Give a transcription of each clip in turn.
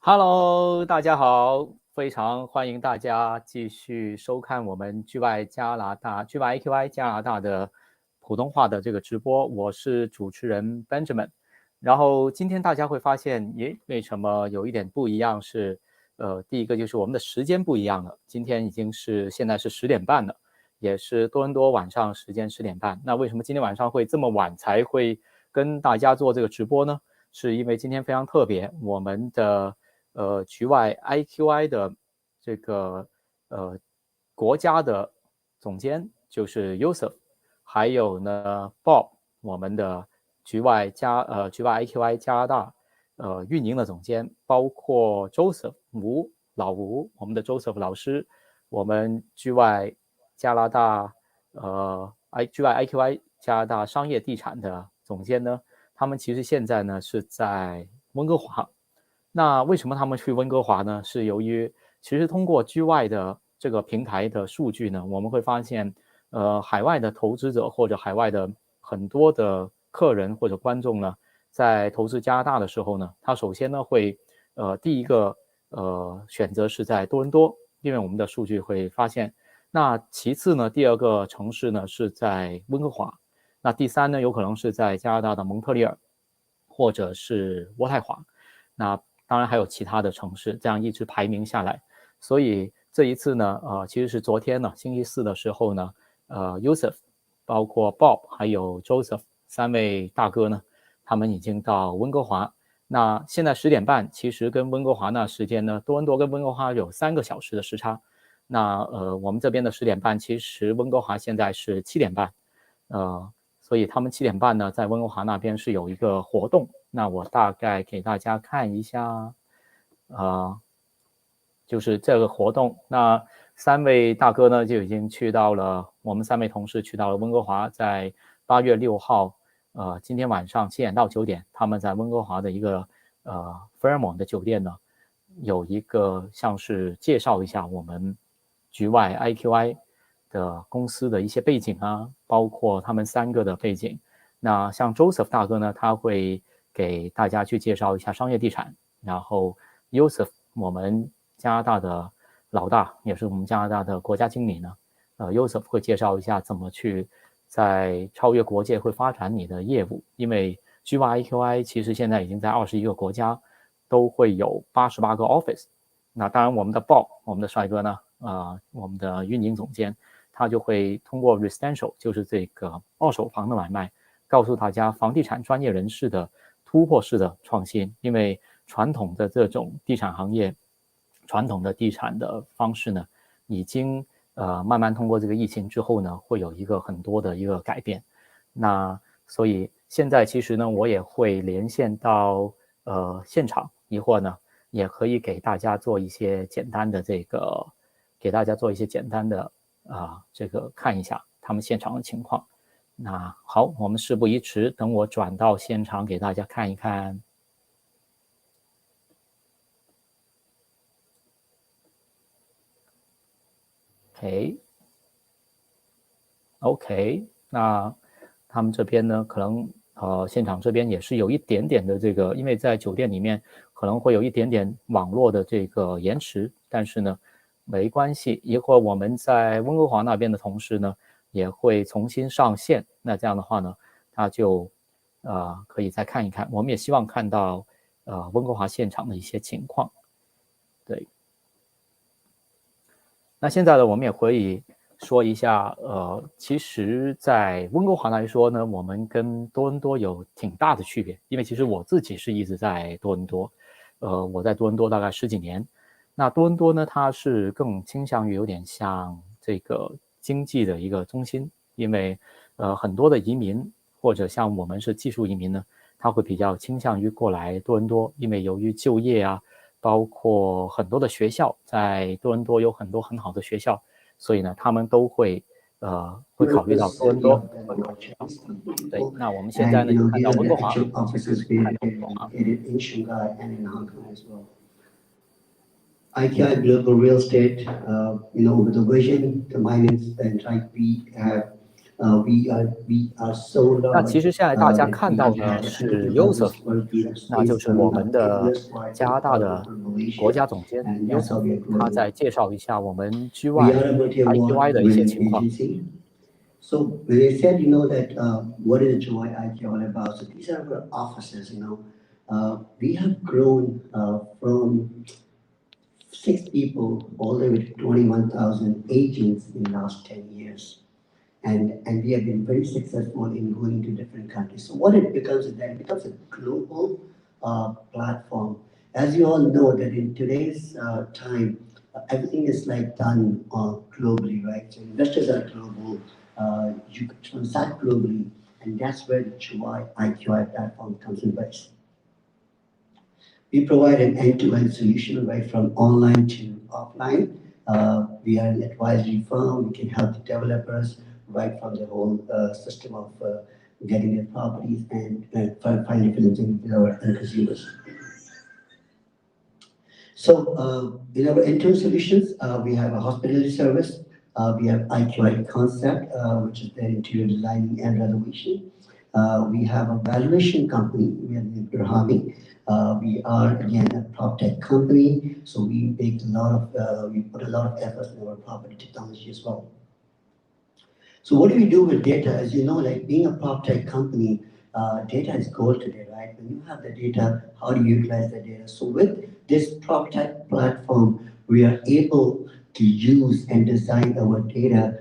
Hello，大家好，非常欢迎大家继续收看我们居外IQI 加拿大的普通话的这个直播，我是主持人 Benjamin。然后今天大家会发现，为什么有一点不一样是，第一个就是我们的时间不一样了，今天现在是10点半了，也是多伦多晚上时间10点半。那为什么今天晚上会这么晚才会跟大家做这个直播呢？是因为今天非常特别，我们的居外 IQI 的这个国家的总监就是 Yousaf， 还有呢 Bob， 我们的居外IQI 加拿大运营的总监，包括 Joseph 老吴，我们的 Joseph 老师，我们居外加拿大居外 IQI 加拿大商业地产的总监呢，他们其实现在呢是在温哥华。那为什么他们去温哥华呢？是由于其实通过居外的这个平台的数据呢，我们会发现，海外的投资者或者海外的很多的客人或者观众呢，在投资加拿大的时候呢，他首先呢会，第一个选择是在多伦多，因为我们的数据会发现，那其次呢，第二个城市呢是在温哥华，那第三呢有可能是在加拿大的蒙特利尔，或者是渥太华，那当然还有其他的城市，这样一直排名下来。所以这一次呢，其实是昨天呢，星期四的时候呢，Yousaf， 包括 Bob 还有 Joseph 3位大哥呢，他们已经到温哥华。那现在10点半，其实跟温哥华那时间呢，多伦多跟温哥华有3个小时的时差。那我们这边的10点半，其实温哥华现在是7点半，所以他们7点半呢，在温哥华那边是有一个活动。那我大概给大家看一下，就是这个活动。那3位大哥呢，就已经去到了，我们3位同事去到了温哥华，在8月6号，今天晚上7点到9点，他们在温哥华的一个Fairmont 的酒店呢，有一个像是介绍一下我们局外 IQI 的公司的一些背景啊，包括他们3个的背景。那像 Joseph 大哥呢，他会给大家去介绍一下商业地产，然后 Yousaf 我们加拿大的老大，也是我们加拿大的国家经理呢，Yousaf 会介绍一下怎么去在超越国界会发展你的业务，因为 居外 IQI 其实现在已经在21个国家都会有88个 office。那当然我们的 Bob， 我们的帅哥呢，我们的运营总监，他就会通过 residential， 就是这个二手房的买卖，告诉大家房地产专业人士的突破式的创新。因为传统的这种地产行业，传统的地产的方式呢，已经慢慢通过这个疫情之后呢，会有一个很多的一个改变。那所以现在其实呢，我也会连线到现场，一会儿呢也可以给大家做一些简单的这个，这个看一下他们现场的情况。那好，我们事不宜迟，等我转到现场给大家看一看。OK， 那他们这边呢，可能现场这边也是有一点点的这个，因为在酒店里面可能会有一点点网络的这个延迟，但是呢没关系，一会儿我们在温哥华那边的同事呢也会重新上线，那这样的话呢，他就可以再看一看。我们也希望看到温哥华现场的一些情况。对，那现在呢，我们也可以说一下，其实在温哥华来说呢，我们跟多伦多有挺大的区别，因为其实我自己是一直在多伦多，我在多伦多大概10几年。那多伦多呢，它是更倾向于有点像这个经济的一个中心，因为很多的移民或者像我们是技术移民呢，他会比较倾向于过来多伦多，因为由于就业啊，包括很多的学校，在多伦多有很多很好的学校，所以呢，他们都会考虑到多伦多。对，那我们现在呢就看到温哥华，看到温哥华。IQI Global Real Estate, with the vision to minus and try we have we are so large. 那其实现在大家看到的是 Yousaf， 那就是我们的加拿大的国家总监 Yousaf， 他在介绍一下我们居外 IQI 的一些情况。So they said, that what is Juwai IQI all about? So these are our offices. We have grown from 6 people all the way to 21,000 agents in the last 10 years. And we have been very successful in going to different countries. So what it becomes is that it becomes a global platform. As you all know that in today's time, everything is done globally, right? So investors are global, you can transact globally, and that's where the Juwai IQI platform comes in place. We provide an end-to-end solution right from online to offline. We are an advisory firm. We can help the developers right from the whole system of getting their properties and finally financing with our end consumers. So in our end-to-end solutions, we have a hospitality service. We have IQI Concept, which is their interior designing and renovation. We have a valuation company. We have the Brahami. We are again a prop tech company, so we put a lot of effort in our property technology as well. So what do we do with data? As you know, being a prop tech company, data is gold today, right? When you have the data, how do you utilize the data? So with this prop tech platform, we are able to use and design our data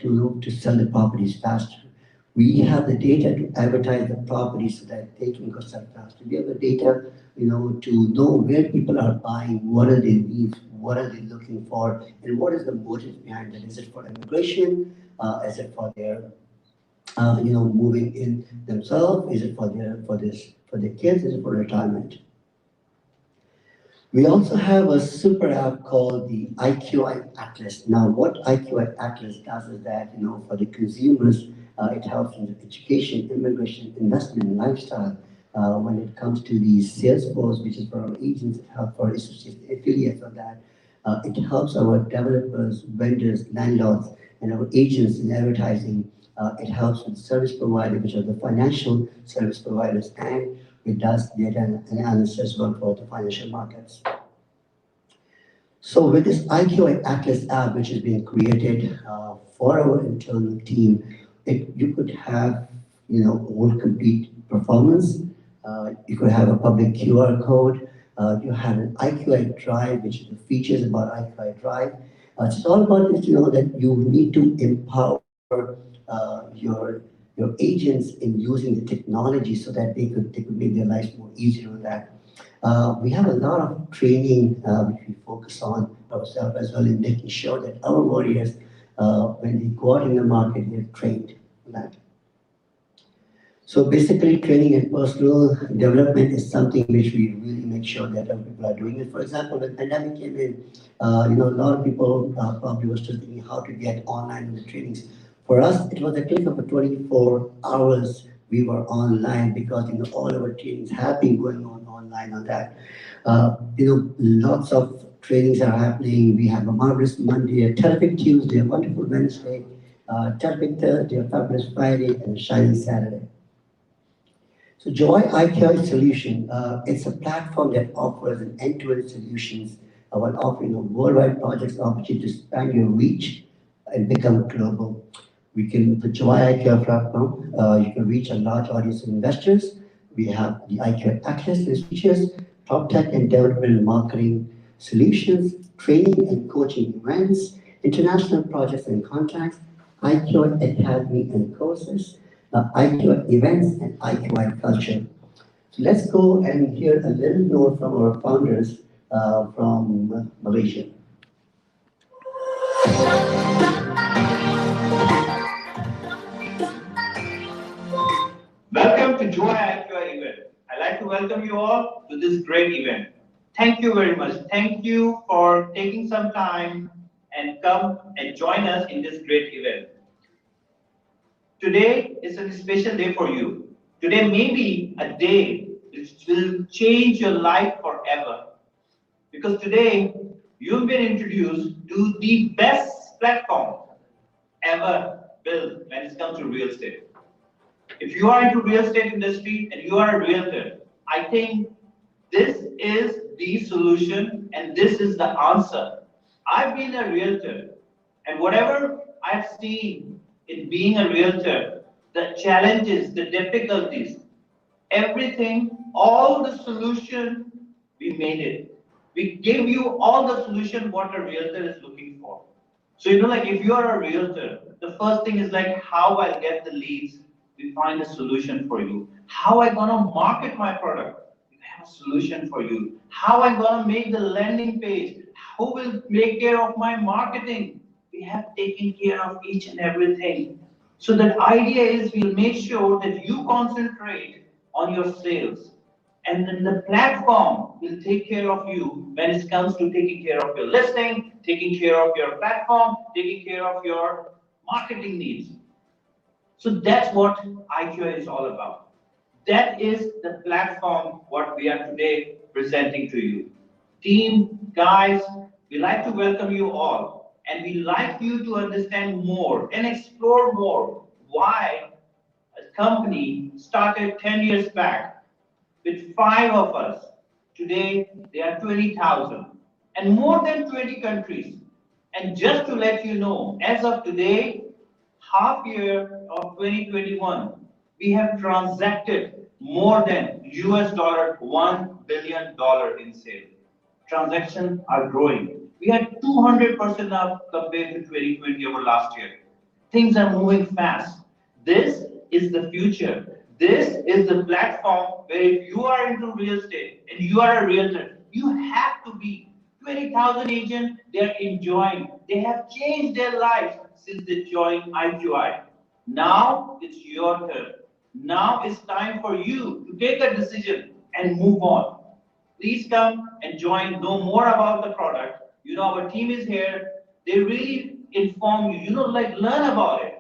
to sell the properties faster. We have the data to advertise the properties so that they can go sell faster. We have the data, to know where people are buying, what are their needs, what are they looking for, and what is the motive behind it. Is it for immigration? Is it for their, moving in themselves? Is it for their kids? Is it for retirement? We also have a super app called the IQI Atlas. Now, what IQI Atlas does is that, for the consumers, it helps in education, immigration, investment, and lifestyle. When it comes to the sales force, which is for our agents, it helps for associates, affiliates of that. It helps our developers, vendors, landlords, and our agents in advertising. It helps with service providers, which are the financial service providers, and it does data analysis as well for the financial markets. So with this IQI Atlas app, which is being created for our internal team, you could have, all complete performance. You could have a public QR code. You have an IQI Drive, which is the features about IQI Drive. It's all about this, that you need to empower your agents in using the technology so that they could make their lives more easier with that. We have a lot of training which we focus on ourselves as well in making sure that our warriors, when they go out in the market, they're trained on that. So basically, training and personal development is something which we really make sure that our people are doing it. For example, when the pandemic came in, a lot of people probably were still thinking how to get online in the trainings. For us, it was a click of 24 hours we were online because all our trainings have been going on online on that. Lots of trainings are happening. We have a marvelous Monday, a terrific Tuesday, a wonderful Wednesday, terrific Thursday, a fabulous Friday, and a shining Saturday. So Juwai IQI solution, it's a platform that offers an end-to-end solutions while offering a worldwide projects opportunity to expand your reach and become global. The Juwai IQI platform, you can reach a large audience of investors. We have the IQI Atlas, which features top tech and development marketing solutions, training and coaching events, international projects and contracts, IQI Academy and courses, IQI events, and IQI culture. So let's go and hear a little note from our founders from Malaysia. Welcome to Juwai IQI event. I'd like to welcome you all to this great event. Thank you very much. Thank you for taking some time and come and join us in this great event. Today is a special day for you. Today may be a day which will change your life forever. Because today you've been introduced to the best platform ever build when it comes to real estate. If you are into real estate industry and you are a realtor, I think this is the solution and this is the answer. I've been a realtor, and whatever I've seen in being a realtor, the challenges, the difficulties, everything, all the solution, we made it. We gave you all the solution what a realtor is looking for. So, like if you are a realtor, the first thing is like how I'll get the leads. We find a solution for you. How I gonna market my product? We have a solution for you. How I gonna make the landing page? Who will take care of my marketing? We have taken care of each and everything. So the idea is we'll make sure that you concentrate on your sales. And then the platform will take care of you when it comes to taking care of your listing, taking care of your platform, taking care of your marketing needs. So that's what IQI is all about. That is the platform what we are today presenting to you. Team, guys, we like to welcome you all, and we like you to understand more and explore more why a company started 10 years back with 5 of us. Today, there are 20,000 and more than 20 countries. And just to let you know, as of today, half year of 2021, we have transacted more than $1 billion in sales. Transactions are growing. We had 200% up compared to 2020 over last year. Things are moving fast. This is the future. This is the platform where if you are into real estate and you are a realtor, you have to be. 20,000 agents, they're enjoying. They have changed their lives since they joined IQI. Now it's your turn. Now it's time for you to take a decision and move on. Please come and join, know more about the product. Our team is here. They really inform you, like learn about it.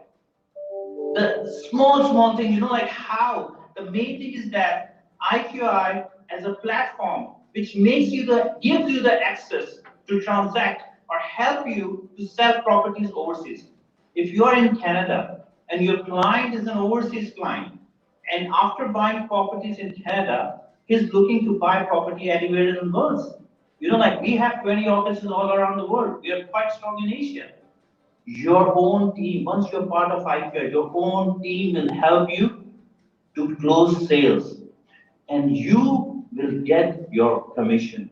The small thing, like how. The main thing is that IQI as a platform which gives you the access to transact or help you to sell properties overseas. If you are in Canada and your client is an overseas client, and after buying properties in Canada, he's looking to buy property anywhere in the world. Like we have 20 offices all around the world. We are quite strong in Asia. Your own team, once you're part of IQI, your own team will help you to close sales, and you will get your commission.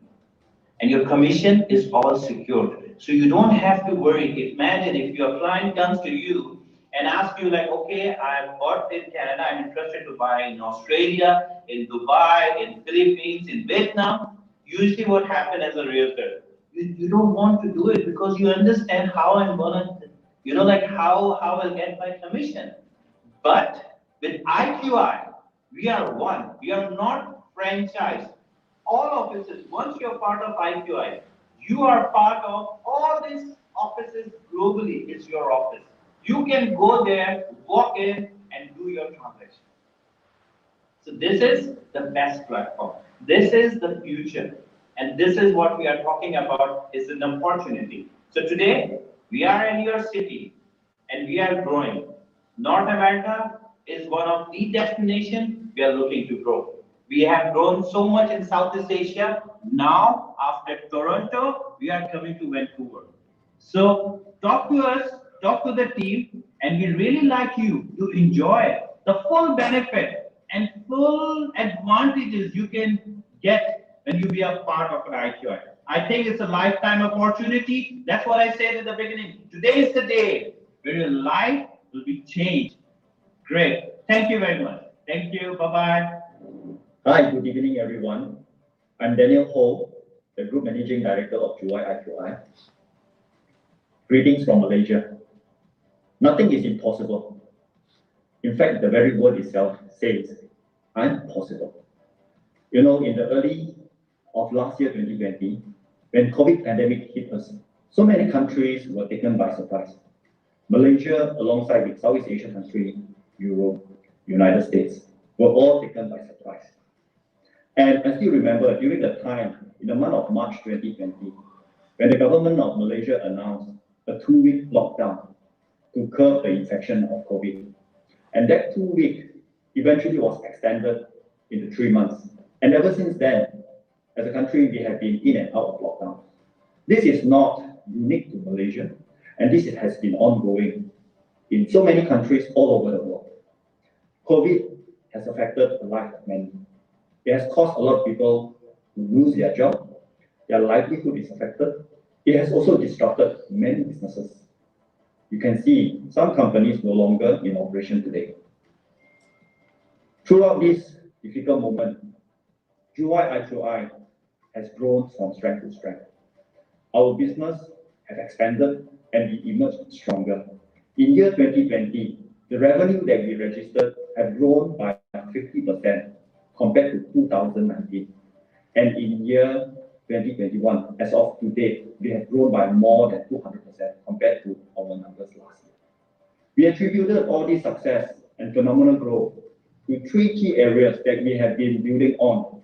And your commission is all secured. So you don't have to worry. Imagine if your client comes to you and asks you like, okay, I've bought in Canada, I'm interested to buy in Australia, in Dubai, in Philippines, in Vietnam. Usually what happens as a realtor, you don't want to do it because you understand how I'm gonna, like how I'll get my commission. But with IQI, we are one. We are not franchised. All offices, once you're part of IQI, you are part of all these offices globally. It's your office. You can go there, walk in, and do your transaction. So this is the best platform. This is the future. And this is what we are talking about is an opportunity. So today, we are in your city, and we are growing. North America is one of the destinations we are looking to grow. We have grown so much in Southeast Asia. Now, after Toronto, we are coming to Vancouver. So talk to us, talk to the team, and we really like you to enjoy the full benefit and full advantages you can get when you be a part of an IQI. I think it's a lifetime opportunity. That's what I said in the beginning. Today is the day where your life will be changed. Great. Thank you very much. Thank you. Bye-bye. Hi, good evening, everyone. I'm Daniel Ho, the Group Managing Director of Juwai IQI. Greetings from Malaysia. Nothing is impossible. In fact, the very word itself says, I'm possible. In the early of last year, 2020, when COVID pandemic hit us, so many countries were taken by surprise. Malaysia, alongside with Southeast Asian countries, Europe, United States, were all taken by surprise. And I still remember during the time, in the month of March 2020, when the government of Malaysia announced a 2-week lockdown, to curb the infection of COVID. And that 2 weeks eventually was extended into 3 months. And ever since then, as a country, we have been in and out of lockdown. This is not unique to Malaysia, and this has been ongoing in so many countries all over the world. COVID has affected the life of many. It has caused a lot of people to lose their job. Their livelihood is affected. It has also disrupted many businesses. You can see some companies no longer in operation today. Throughout this difficult moment, Juwai IQI has grown from strength to strength. Our business has expanded and we emerged stronger. In year 2020, the revenue that we registered have grown by 50% compared to 2019. And in year 2021, as of today, we have grown by more than 200% compared to our numbers last year. We attributed all this success and phenomenal growth to 3 key areas that we have been building on.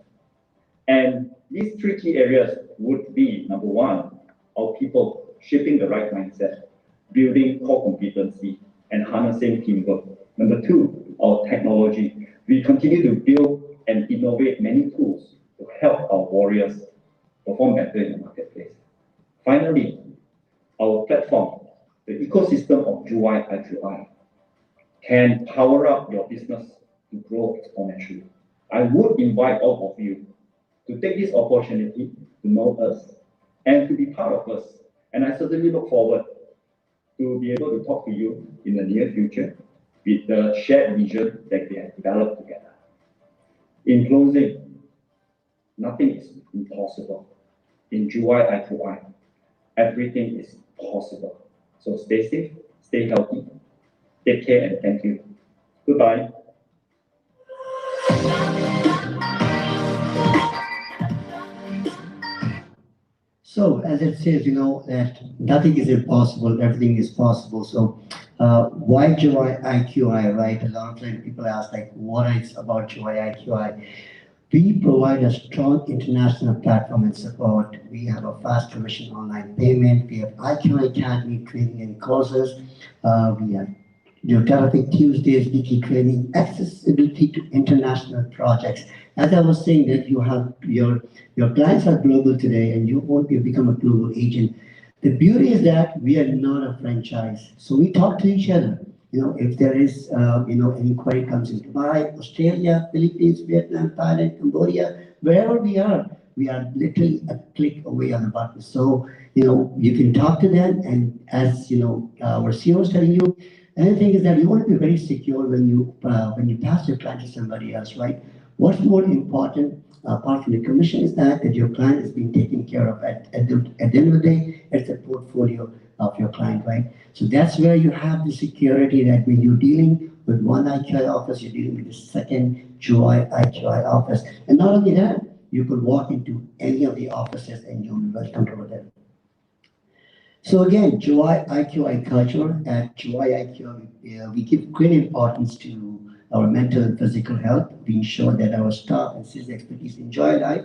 And these 3 key areas would be, number 1, our people, shaping the right mindset, building core competency, and harnessing teamwork. Number 2, our technology. We continue to build and innovate many tools to help our warriors perform better in the marketplace. Finally, our platform, the ecosystem of Juwai IQI, can power up your business to grow exponentially. I would invite all of you to take this opportunity to know us and to be part of us. And I certainly look forward to be able to talk to you in the near future with the shared vision that we have developed together. In closing, nothing is impossible. In Juwai IQI, everything is possible. So stay safe, stay healthy, take care, and thank you. Goodbye. So as it says, that nothing is impossible, everything is possible. So why Juwai IQI, right? A lot of times people ask, like, what is about Juwai IQI? We provide a strong international platform and support. We have a fast commission online payment. We have IQI Academy training and courses. We have Terrific Tuesdays, weekly training, accessibility to international projects. As I was saying, that you have your clients are global today, and you want to become a global agent. The beauty is that we are not a franchise, so we talk to each other. If there is, any inquiry comes in Dubai, Australia, Philippines, Vietnam, Thailand, Cambodia, wherever we are literally a click away on the button. So, you can talk to them, and as our CEO is telling you, another thing is that you want to be very secure when you pass your client to somebody else, right? What's more important, apart from the commission, is that your client is being taken care of. At the end of the day, it's a portfolio of your client, right? So that's where you have the security that when you're dealing with one IQI office, you're dealing with the second Juwai IQI office. And not only that, you could walk into any of the offices and you'll be very comfortable there. So again, Juwai IQI culture. At Juwai IQI, we give great importance to our mental and physical health. We ensure that our staff and sales expertise enjoy life,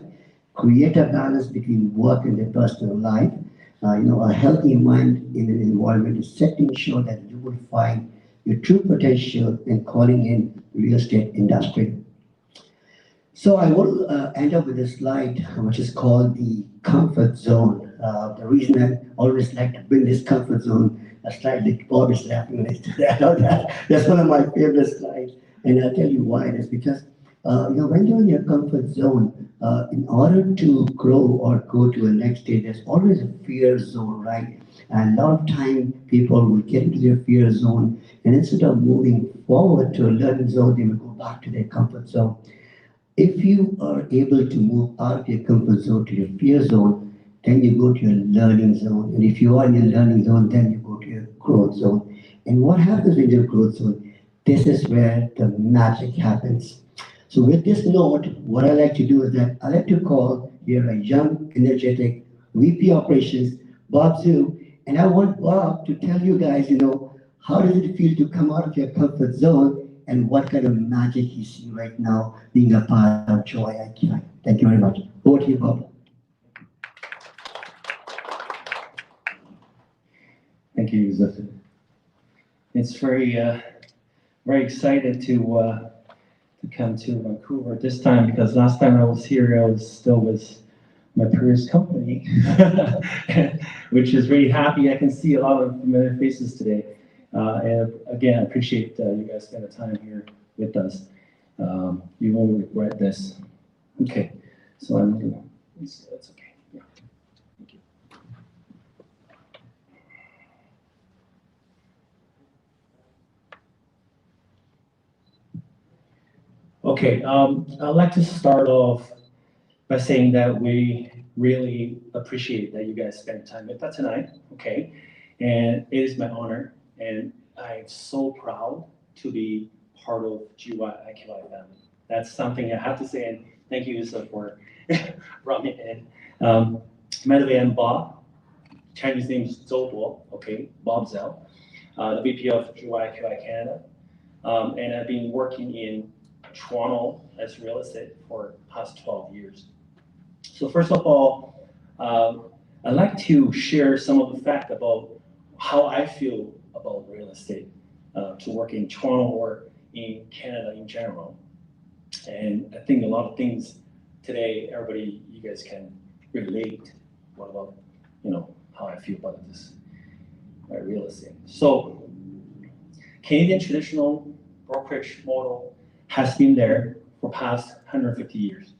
create a balance between work and their personal life. A healthy mind in an environment is set to ensure that you will find your true potential in calling in real estate industry. So I will end up with a slide which is called the comfort zone. The reason I always like to bring this comfort zone, a slide that Bob is laughing when I do that. That's one of my favorite slides, and I'll tell you why. It is because when you're in your comfort zone, in order to grow or go to a next stage, there's always a fear zone, right? And a lot of time people will get into their fear zone, and instead of moving forward to a learning zone, they will go back to their comfort zone. If you are able to move out of your comfort zone to your fear zone, then you go to your learning zone. And if you are in your learning zone, then you go to your growth zone. And what happens in your growth zone? This is where the magic happens. So with this note, what I like to do is that I like to call here a young, energetic VP Operations, Bob Zhu. And I want Bob to tell you guys, how does it feel to come out of your comfort zone and what kind of magic you see right now being a part of Juwai IQI. Thank you very much. Over to you, Bob. Thank you, Yousaf. It's very excited to come to Vancouver this time, because last time I was here, I was still with my previous company, which is really happy. I can see a lot of familiar faces today. And again, I appreciate you guys spending the time here with us. You won't regret this. Okay, so I'm gonna, that's okay. Yeah. Thank you. Okay, I'd like to start off by saying that we really appreciate that you guys spent time with us tonight, okay? And it is my honor, and I'm so proud to be part of Juwai IQI family. That's something I have to say, and thank you, Yousaf, for brought me in. By the way, I'm Bob. Chinese name is Zhou, okay, Bob Zhou, the VP of Juwai IQI Canada. And I've been working in Toronto as real estate for the past 12 years. So first of all, I'd like to share some of the fact about how I feel about real estate, to work in Toronto or in Canada in general. And I think a lot of things today, everybody, you guys can relate. What about, how I feel about this real estate? So Canadian traditional brokerage model has been there for past 150 years.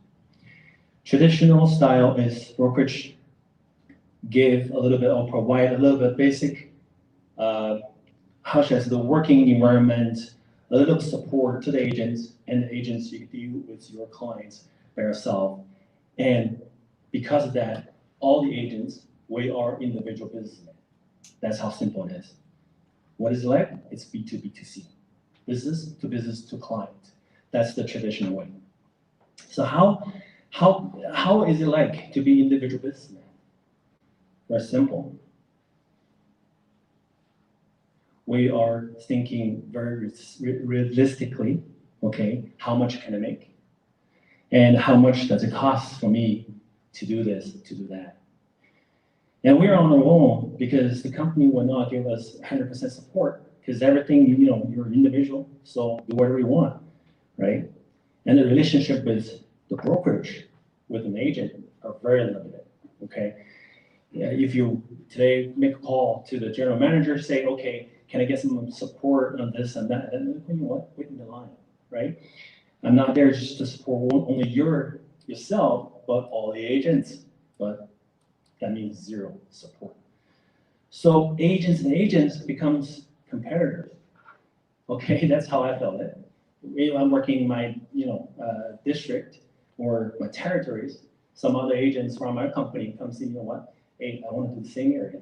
Traditional style is brokerage give a little bit or provide a little bit basic, how should I say, the working environment, a little support to the agents, and the agents you deal with your clients by yourself. And because of that, all the agents, we are individual businessmen. That's how simple it is. What is it like? It's B2B2C, business to client. That's the traditional way. So how is it like to be individual businessman? Very simple. We are thinking very realistically, okay, how much can I make? And how much does it cost for me to do this, to do that? And we're on our own because the company will not give us 100% support, because everything, you're an individual, so do whatever you want, right? And the relationship with the brokerage, with an agent, are very limited, okay? Yeah, if you today make a call to the general manager, say, okay, can I get some support on this and that? And you know what? Wait in the line, right? I'm not there just to support only yourself, but all the agents. But that means zero support. So agents and agents becomes competitors. Okay, that's how I felt it. I'm working in my district or my territories. Some other agents from our company come see, what? Hey, I want to do the same area.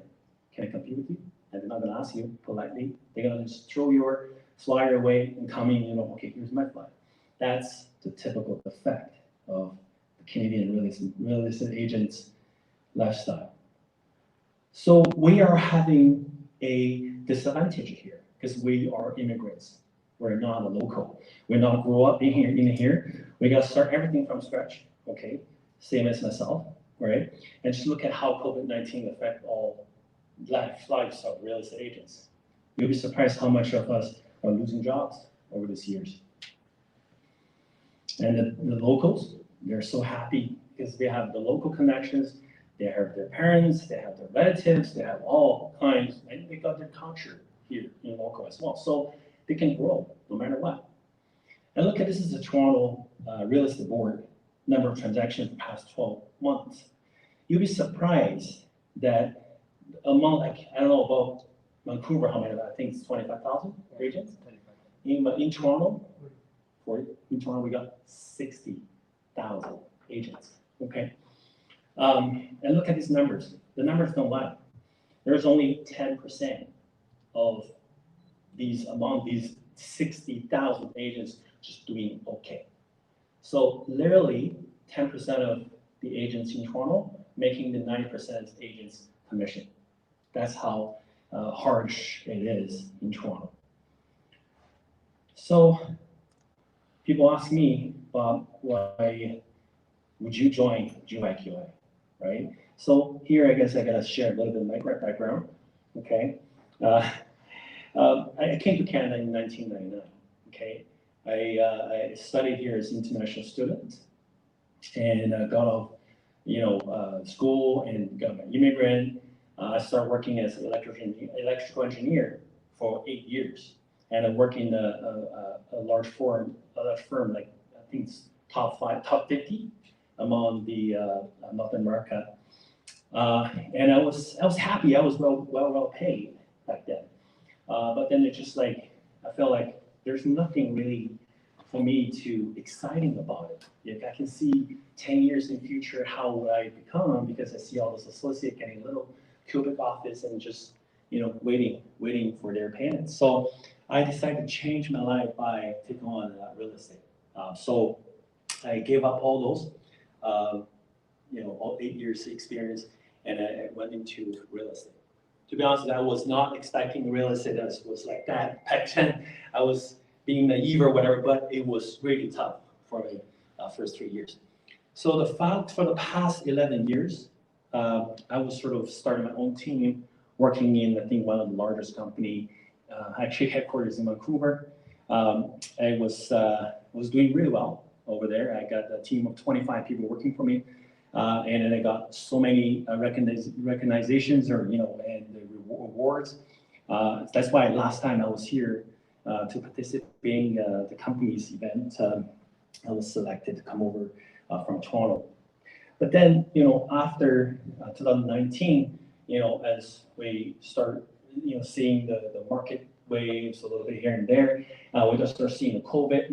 Can I compete with you? And they're not going to ask you politely. They're going to just throw your flyer away and come in, okay, here's my flyer. That's the typical effect of the Canadian real estate agents' lifestyle. So we are having a disadvantage here because we are immigrants. We're not a local. We're not grow up in here. We got to start everything from scratch, okay? Same as myself, right? And just look at how COVID-19 affect all lives of real estate agents. You'll be surprised how much of us are losing jobs over these years. And the locals, they're so happy because they have the local connections, they have their parents, they have their relatives, they have all kinds, and they got their culture here in local as well. So they can grow no matter what. And look at this is the Toronto Real Estate Board number of transactions in the past 12 months. You'll be surprised that among, I don't know about Vancouver, how many, I think it's 25,000 agents. In Toronto, we got 60,000 agents, okay? And look at these numbers. The numbers don't lie. There's only 10% of among these 60,000 agents just doing okay. So literally 10% of the agents in Toronto making the 90% agents commission. That's how harsh it is in Toronto. So people ask me, Bob, why would you join Juwai IQI, right? So here, I guess I gotta share a little bit of my background, okay? I came to Canada in 1999. Okay, I studied here as an international student, and got off, school and got my immigrant. I started working as an electrical engineer for 8 years, and I worked in a large firm, like I think it's top 50 among the North America. And I was happy. I was well paid back then. But then it's just like I felt like there's nothing really for me too exciting about it. If I can see 10 years in the future, how would I become? Because I see all those associates getting a little cubic office and just waiting for their payments. So I decided to change my life by taking on real estate. So I gave up all those, all 8 years experience, and I went into real estate. To be honest, I was not expecting real estate was like that back then. I was being naive or whatever, but it was really tough for me first 3 years. So for the past 11 years, I was sort of starting my own team, working in, I think, one of the largest company, actually headquarters in Vancouver. I was doing really well over there. I got a team of 25 people working for me, and then I got so many recognitions and the awards. That's why last time I was here to participate in the company's event, I was selected to come over from Toronto. But then, after 2019, as we start, seeing the market waves a little bit here and there, we just start seeing the COVID,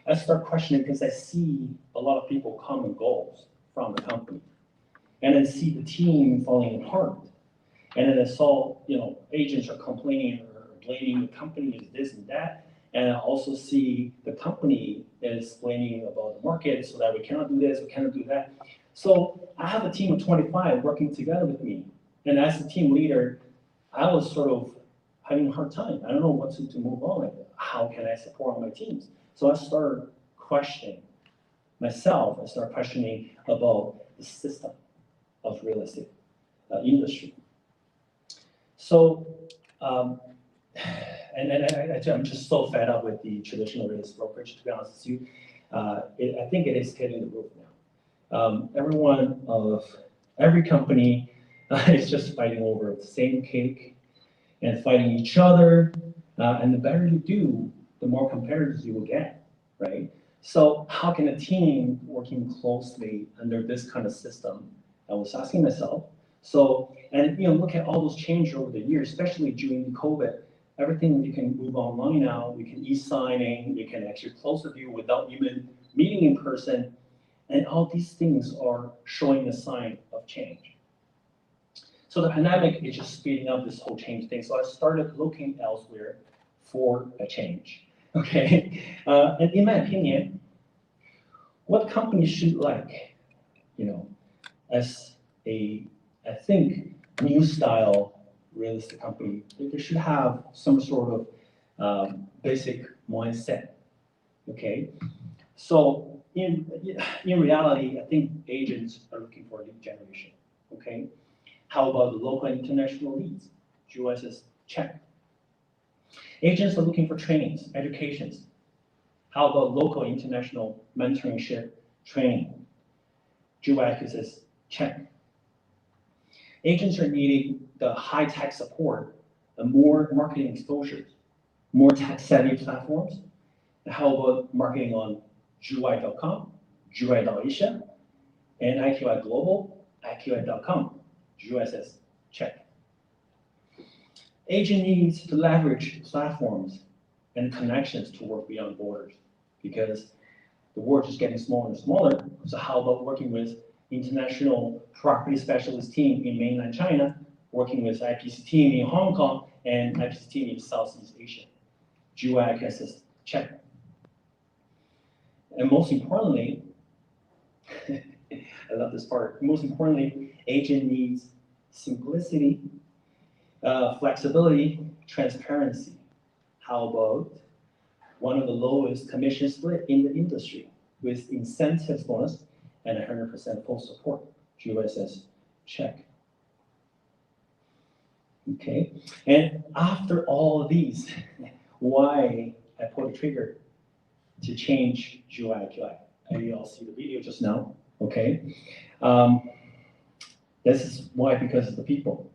I start questioning because I see a lot of people come and go from the company, and then see the team falling apart. And then I saw, agents are complaining or blaming the company is this and that. And I also see the company is complaining about the market so that we cannot do this, we cannot do that. So I have a team of 25 working together with me. And as a team leader, I was sort of having a hard time. I don't know what to move on. Like, how can I support all my teams? So I started questioning myself. I started questioning about the system of real estate industry. So, I'm just so fed up with the traditional real estate brokerage, to be honest with you. I think it is hitting the roof now. Every company is just fighting over the same cake and fighting each other. And the better you do, the more competitors you will get, right? So how can a team working closely under this kind of system? I was asking myself. So, and look at all those changes over the years, especially during COVID. Everything you can move online now. You can e-signing. You can actually close the deal without even meeting in person. And all these things are showing a sign of change. So the pandemic is just speeding up this whole change thing. So I started looking elsewhere for a change. Okay, and in my opinion, what companies should like, as I think new style real estate company, they should have some sort of basic mindset. Okay, so in reality, I think agents are looking for a lead generation. Okay, how about the local and international leads? Juwai says check. Agents are looking for trainings, educations. How about local international mentorship training? Juwai IQI says check. Agents are needing the high-tech support and more marketing exposures, more tech-savvy platforms. And how about marketing on Juwai.com, Juwai.asia, and IQI Global, IQI.com? Juwai says check. Agent needs to leverage platforms and connections to work beyond borders because the world is getting smaller and smaller. So how about working with international property specialist team in mainland China, working with IPC team in Hong Kong and IPC team in Southeast Asia? Juwai IQI says check. And most importantly, I love this part. Most importantly, agent needs simplicity, flexibility, transparency. How about one of the lowest commission split in the industry with incentives bonus and 100% full support? Juwai says check. Okay, and after all of these, why I pulled the trigger to change Juwai IQI? You all see the video just now, okay? This is why, because of the people.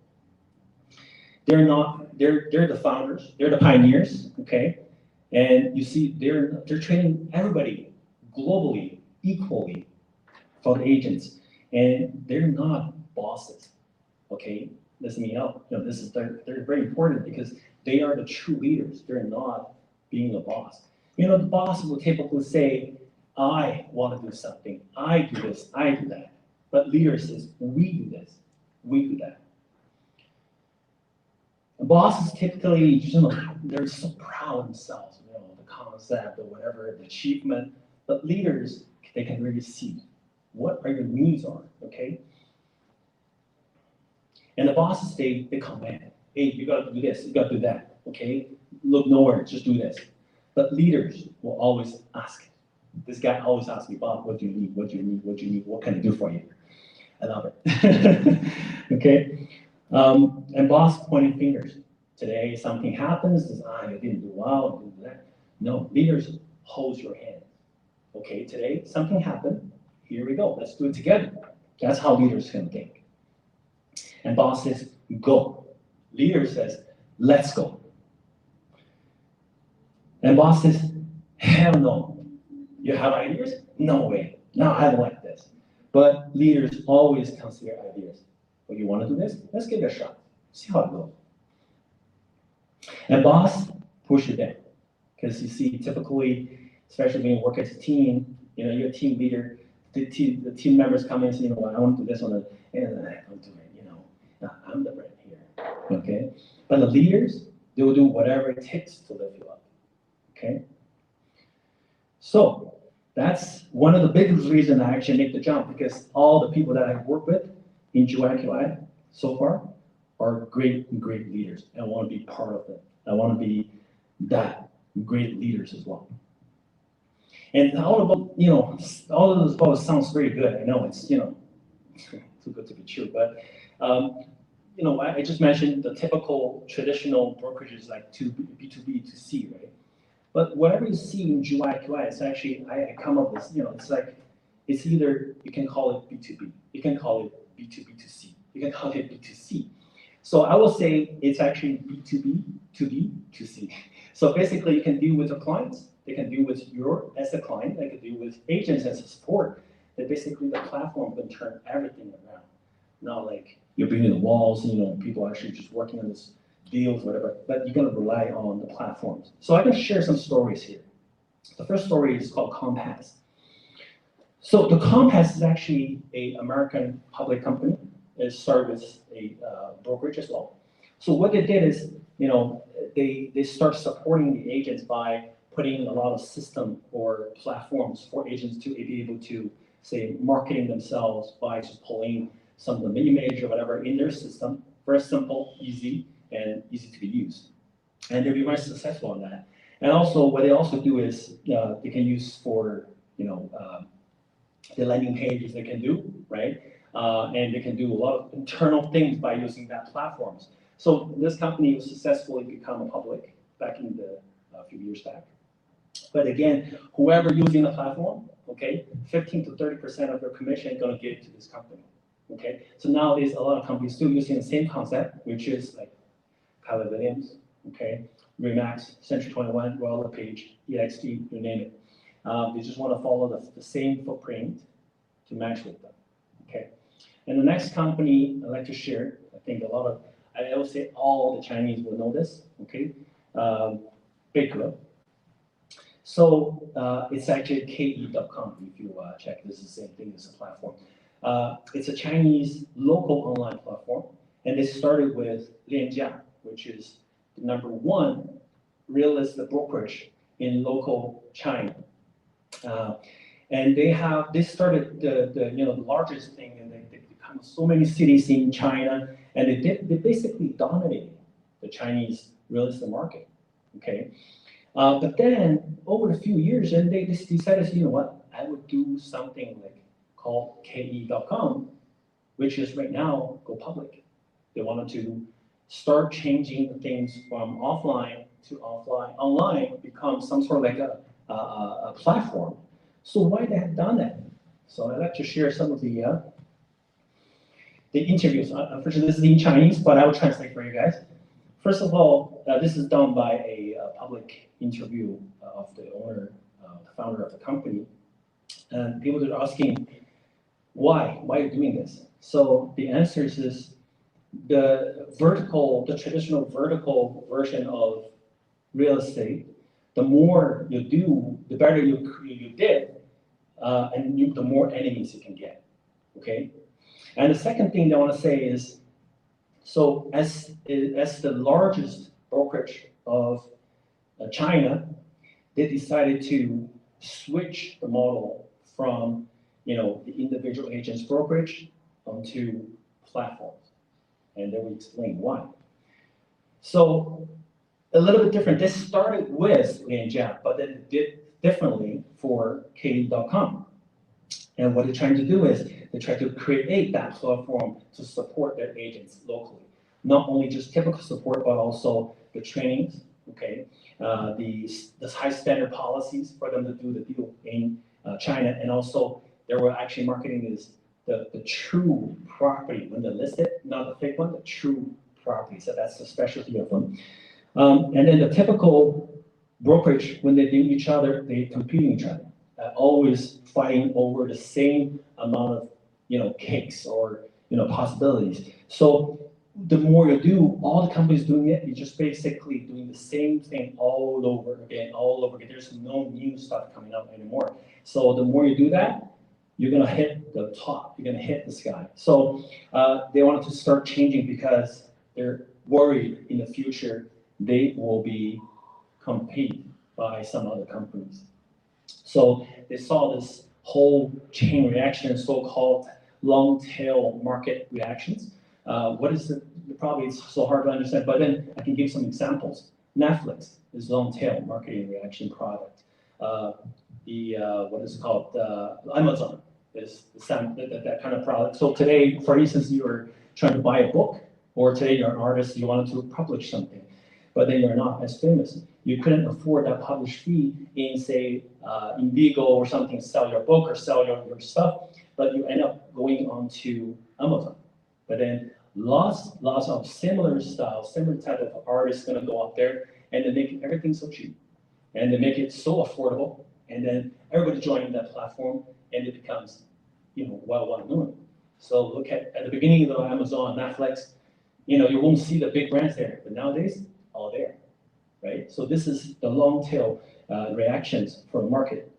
They're the founders, they're the pioneers, okay? And you see, they're treating everybody globally, equally for the agents. And they're not bosses, okay? Listen me out. You know, they're very important because they are the true leaders. They're not being a boss. You know, the boss will typically say, I want to do something. I do this, I do that. But leader says, we do this, we do that. And bosses typically, you know, they're so proud of themselves, you know, the concept or whatever, the achievement. But leaders, they can really see what are your needs are, okay? And the bosses, they command. Hey, you gotta do this, you gotta do that, okay? Look nowhere, just do this. But leaders will always ask. This guy always asks me, Bob, what do you need? What do you need? What do you need? What can I do for you? I love it. Okay? And boss pointing fingers. Today, something happens, you didn't do well, you didn't do that. No, leaders hold your hand. Okay, today, something happened. Here we go. Let's do it together. That's how leaders can think. And boss says, go. Leader says, let's go. And boss says, hell no. You have ideas? No way. No, I don't like this. But leaders always consider ideas. Well, you want to do this? Let's give it a shot. See how it goes. And boss push it down. Because you see, typically, especially when you work as a team, you know, you're a team leader, the team members come in and say, you know, I want to do this one, and I don't do it, you know. I'm the brain here, okay? But the leaders, they will do whatever it takes to lift you up, okay? So that's one of the biggest reasons I actually make the jump, because all the people that I work with in Juwai IQI so far are great leaders. And I want to be part of it. I want to be that great leaders as well. And all about, you know, all of those both sounds very good. I know it's, you know, too good to be true, but you know, I just mentioned the typical traditional brokerages like B2B to C, right? But whatever you see in Juwai IQI, it's actually, I come up with, you know, it's like, it's either, you can call it B2B, you can call it B2B to C, you can call it B2C. So I will say it's actually B2B, to B, to C. So basically you can deal with your clients, they can deal with you as a client, they can deal with agents as a support. That basically the platform can turn everything around. Not like you're building the walls, you know, people are actually just working on this deals, whatever, but you're gonna rely on the platforms. So I can share some stories here. The first story is called Compass. So the Compass is actually an American public company. It started with a brokerage as well. So what they did is, you know, they start supporting the agents by putting a lot of system or platforms for agents to be able to, say, marketing themselves by just pulling some of the image or whatever in their system. Very simple, easy, and easy to be used. And they'll be very successful on that. And also, what they also do is they can use for, you know, the landing pages they can do, right? And they can do a lot of internal things by using that platforms. So this company was successfully become a public back in the few years back. But again, whoever using the platform, okay, 15 to 30% of their commission is going to give to this company. Okay, so nowadays a lot of companies still using the same concept, which is like Keller Williams, okay, Remax, Century 21, Royal LePage, EXT, you name it. They just want to follow the same footprint to match with them. Okay, and the next company I'd like to share, I think a lot of, I would say all the Chinese will know this. Okay, Baker. So it's actually ke.com if you check. This is the same thing as a platform. It's a Chinese local online platform, and they started with Lianjia, which is the #1 real estate brokerage in local China. And they started the largest thing, and they become so many cities in China, and they basically dominated the Chinese real estate market. Okay, but then over a few years, and they just decided, you know what, I would do something like called ke.com, which is right now go public. They wanted to start changing things from offline to online becomes some sort of like a platform. So why they have done that? So I'd like to share some of the interviews. Unfortunately, this is in Chinese, but I will translate for you guys. First of all, this is done by a public interview of the owner, the founder of the company. And people are asking, why are you doing this? So the answer is the traditional vertical version of real estate, the more you do, the better you did, and the more enemies you can get, okay? And the second thing I want to say is, so as the largest brokerage of China, they decided to switch the model from, the individual agents brokerage onto platforms. And then we explain why. So a little bit different. This started with Lianjia, but then it did differently for KD.com. And what they're trying to do is they try to create that platform to support their agents locally. Not only just typical support, but also the trainings, okay? The high standard policies for them to do the deal in China. And also they were actually marketing is the true property when they list it, not the fake one, the true property. So that's the specialty of them. And then the typical brokerage, when they deal each other, they compete each other, always fighting over the same amount of, cakes or, possibilities. So the more you do, all the companies doing it, you're just basically doing the same thing all over again. There's no new stuff coming up anymore. So the more you do that, you're gonna hit the top, you're gonna hit the sky. So they wanted to start changing because they're worried in the future they will be competed by some other companies. So they saw this whole chain reaction, so-called long tail market reactions. What is it? Probably it's so hard to understand, but then I can give some examples. Netflix is long tail marketing reaction product. What is it called? Amazon is that kind of product. So today, for instance, you're trying to buy a book, or today you're an artist, you wanted to publish something, but then you're not as famous. You couldn't afford that publish fee in, say, in Vigo or something, sell your book or sell your stuff, but you end up going on to Amazon. But then lots of similar styles, similar type of artists gonna go up there, and they make everything so cheap, and they make it so affordable, and then everybody joining that platform, and it becomes, well known. So look at the beginning of Amazon, Netflix, you won't see the big brands there, but nowadays, all there, right? So this is the long tail reactions for the market.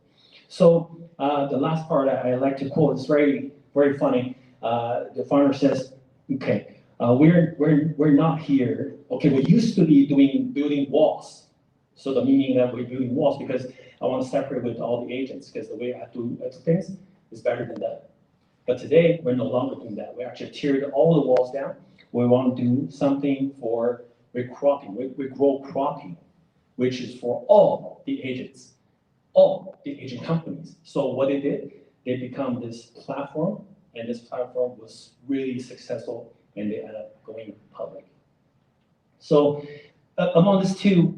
So the last part I like to quote is very, very funny. The founder says, okay, we're not here. Okay, we used to be building walls. So the meaning that we're building walls because I want to separate with all the agents because the way I do things is better than that. But today we're no longer doing that. We actually tiered all the walls down. We want to do something for recropping. We grow cropping, which is for all the agents, all the agent companies. So what they did, they become this platform, and this platform was really successful, and they ended up going public. So among these two,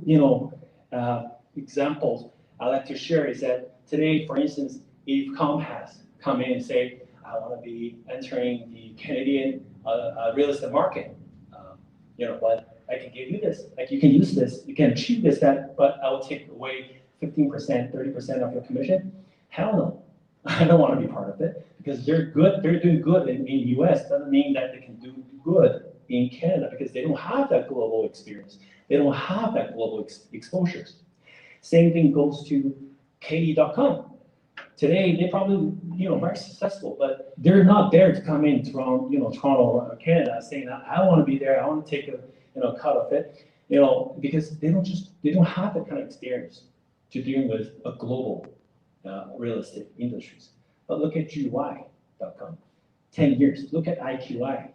examples I like to share is that today, for instance, if Comcast come in and say, I want to be entering the Canadian real estate market, but I can give you this, like you can use this, you can achieve this, that, but I will take away 15%, 30% of your commission. Hell no. I don't want to be part of it because they're doing good in the US. Doesn't mean that they can do good in Canada because they don't have that global experience. They don't have that global exposures. Same thing goes to KD.com. Today, they probably, very successful, but they're not there to come in from, Toronto or Canada saying, I want to be there. I want to take a, cut of it, because they don't have that kind of experience to dealing with a global real estate industries. But look at Juwai.com, 10 years. Look at IQI,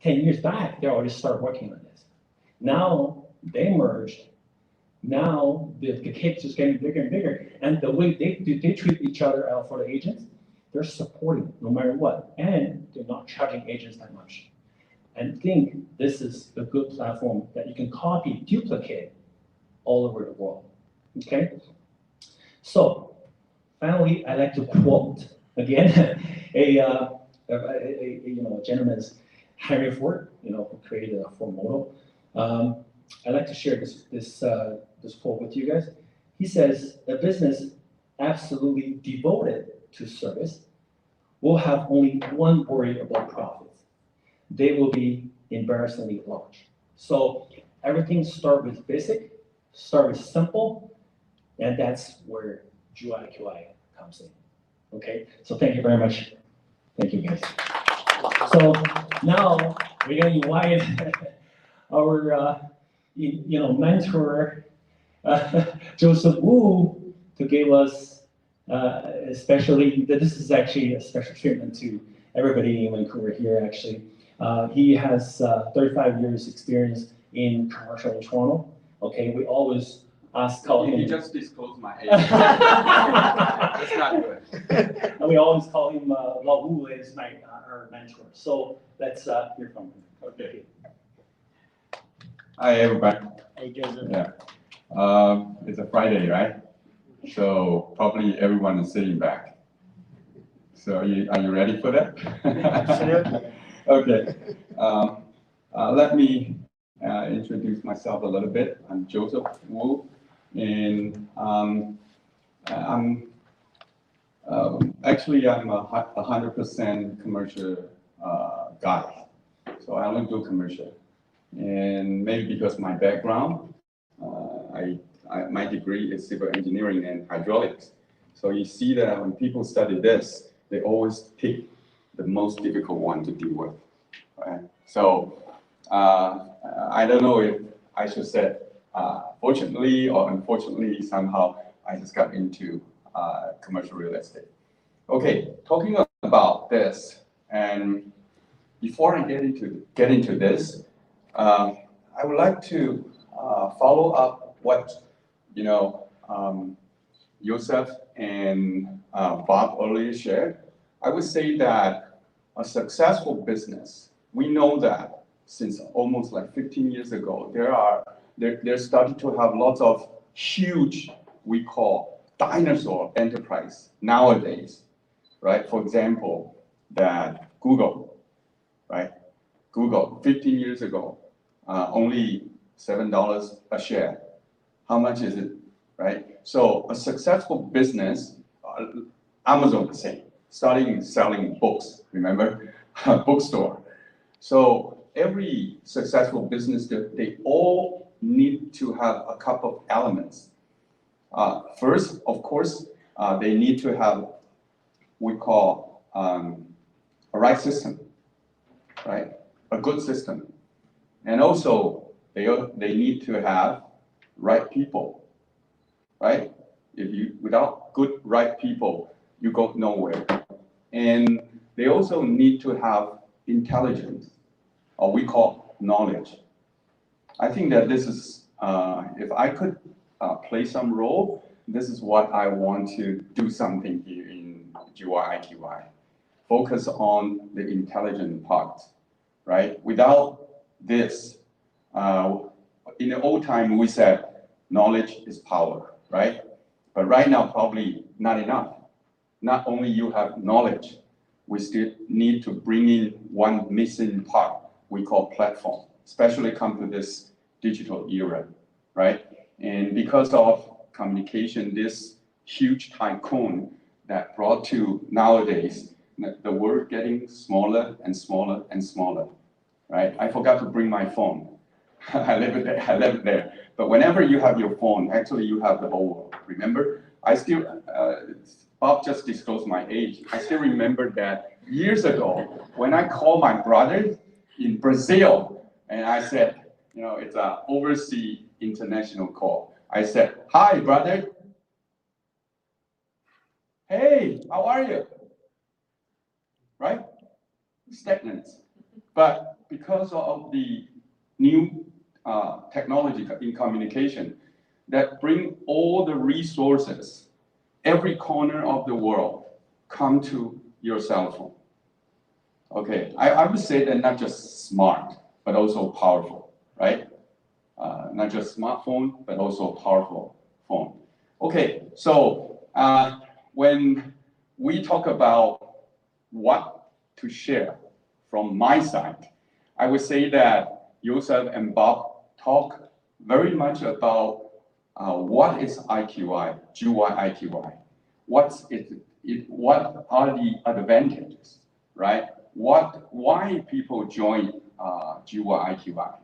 10 years back, they already started working on this. Now they merged. Now the cake is just getting bigger and bigger. And the way they treat each other out for the agents, they're supporting no matter what. And they're not charging agents that much. and think this is a good platform that you can copy, duplicate all over the world. Okay? So finally, I like to quote again a gentleman's Henry Ford, who created a Ford model. I like to share this quote with you guys. He says, "A business absolutely devoted to service will have only one worry about profits. They will be embarrassingly large." So everything start with basic, start with simple, and that's where Juwai IQI comes in. Okay, so thank you very much. Thank you, guys. So now we're going to invite our mentor, Joseph Wu, to give us especially, this is actually a special treatment to everybody in Vancouver here, actually. He has 35 years experience in commercial in Toronto. Okay, we always call him. You just disclosed my age. That's not good. And we always call him Lao Wu is our mentor. So let's hear from him. Okay. Hi, everybody. Hey, Joseph. Yeah. It's a Friday, right? So probably everyone is sitting back. So are you ready for that? Absolutely. Okay. Let me introduce myself a little bit. I'm Joseph Wu, and I'm actually I'm a 100% commercial guy. So I only do commercial, and maybe because my background, my degree is civil engineering and hydraulics. So you see that when people study this, they always pick the most difficult one to deal with. Right? So I don't know if I should say fortunately or unfortunately, somehow I just got into commercial real estate. Okay, talking about this, and before I get into this, I would like to follow up what Yousaf and Bob earlier shared. I would say that a successful business, we know that since almost like 15 years ago, they're starting to have lots of huge, we call dinosaur enterprise nowadays, right? For example, that Google, right? Google 15 years ago, only $7 a share. How much is it, right? So a successful business, Amazon the same, starting selling books, remember? Bookstore. So every successful business, they all need to have a couple of elements. First, of course, they need to have, we call a right system, right? A good system. And also, they need to have right people, right? Without good right people, you go nowhere. And they also need to have intelligence, or we call knowledge. I think that this is, if I could play some role, this is what I want to do something here in Juwai IQI. Focus on the intelligent part, right? Without this, in the old time, we said knowledge is power, right? But right now, probably not enough. Not only you have knowledge, we still need to bring in one missing part we call platform, especially come to this digital era, right? And because of communication, this huge tycoon that brought to nowadays, the world getting smaller and smaller and smaller, right? I forgot to bring my phone. I left it there. But whenever you have your phone, actually you have the whole world. Remember, I still, Bob just disclosed my age. I still remember that years ago, when I called my brother in Brazil, and I said, it's an overseas international call. I said, "Hi, brother. Hey, how are you?" Right? Stagnant. But because of the new technology in communication that bring all the resources, every corner of the world, come to your cell phone. Okay, I would say that not just smart, but also powerful, right? Not just smartphone, but also powerful phone. Okay, so when we talk about what to share from my side, I would say that Yousaf and Bob talk very much about what is IQI, Juwai IQI, what are the advantages, right? Why people join Juwai IQI?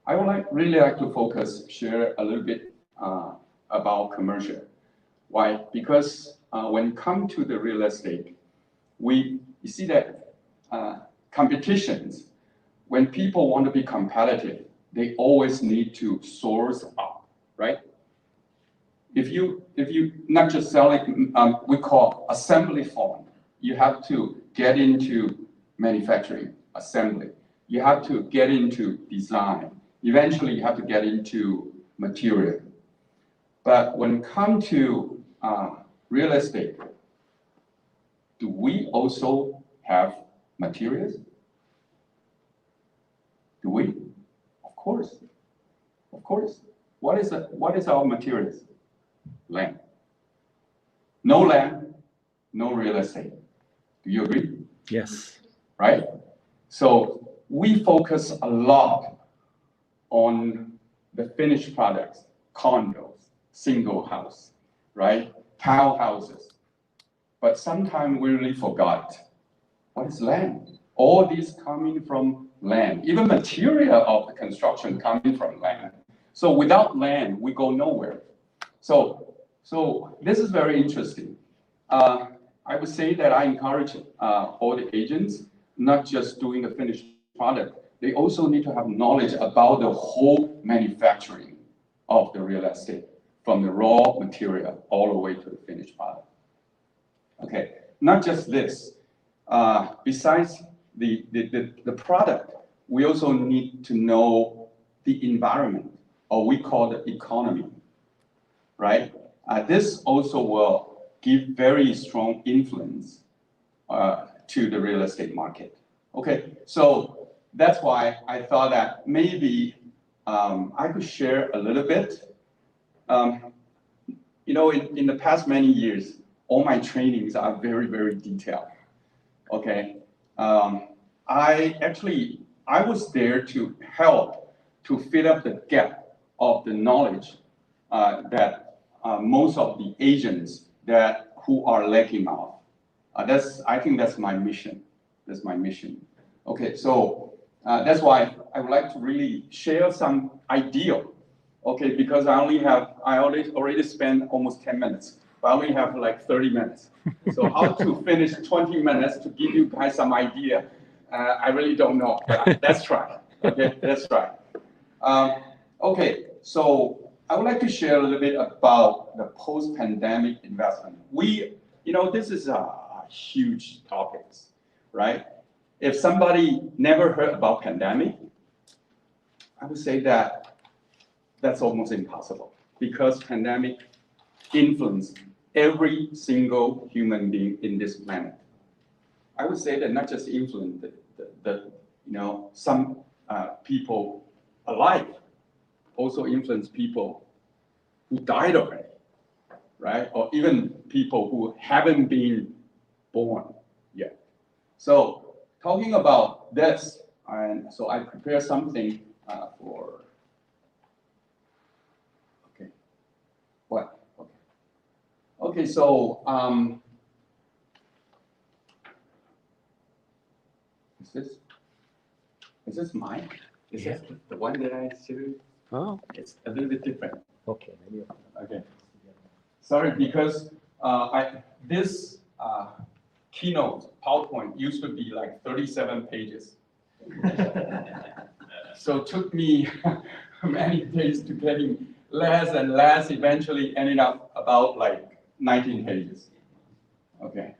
I would really like to share a little bit about commercial. Why? Because when it comes to the real estate, you see that competitions, when people want to be competitive, they always need to source up, right? If you not just selling, we call assembly form, you have to get into manufacturing, assembly. You have to get into design. Eventually, you have to get into material. But when it comes to real estate, do we also have materials? Do we? Of course. Of course. What is our materials? Land. No land, no real estate. Do you agree? Yes. Right? So we focus a lot on the finished products, condos, single house, right? Townhouses. But sometimes we really forgot what is land. All these coming from land. Even material of the construction coming from land. So without land, we go nowhere. So this is very interesting. I would say that I encourage all the agents, not just doing the finished product, they also need to have knowledge about the whole manufacturing of the real estate, from the raw material all the way to the finished product. Okay, not just this. Besides the product, we also need to know the environment, or we call the economy, right? This also will give very strong influence to the real estate market. Okay, so that's why I thought that maybe I could share a little bit. You know, in the past many years, all my trainings are very, very detailed. Okay, I was there to help to fill up the gap of the knowledge that most of the agents who are lacking of. I think that's my mission. That's my mission. Okay, so that's why I would like to really share some idea. Okay, because I already spent almost 10 minutes, but I only have like 30 minutes. So how to finish 20 minutes to give you guys some idea, I really don't know, but let's try. Okay, let's try. Okay, so I would like to share a little bit about the post-pandemic investment. This is a huge topic, right? If somebody never heard about pandemic, I would say that that's almost impossible, because pandemic influenced every single human being in this planet. I would say that not just influenced some people alive, also influenced people who died already, right? Or even people who haven't been born yet. So talking about this, and so I prepared something for. Okay. What? Okay. Okay. So is this mine? Is this the one that I showed? Oh. It's a little bit different. Okay. Okay. Sorry, because this keynote PowerPoint used to be like 37 pages. So it took me many days to getting less and less, eventually ended up about like 19 pages. Okay.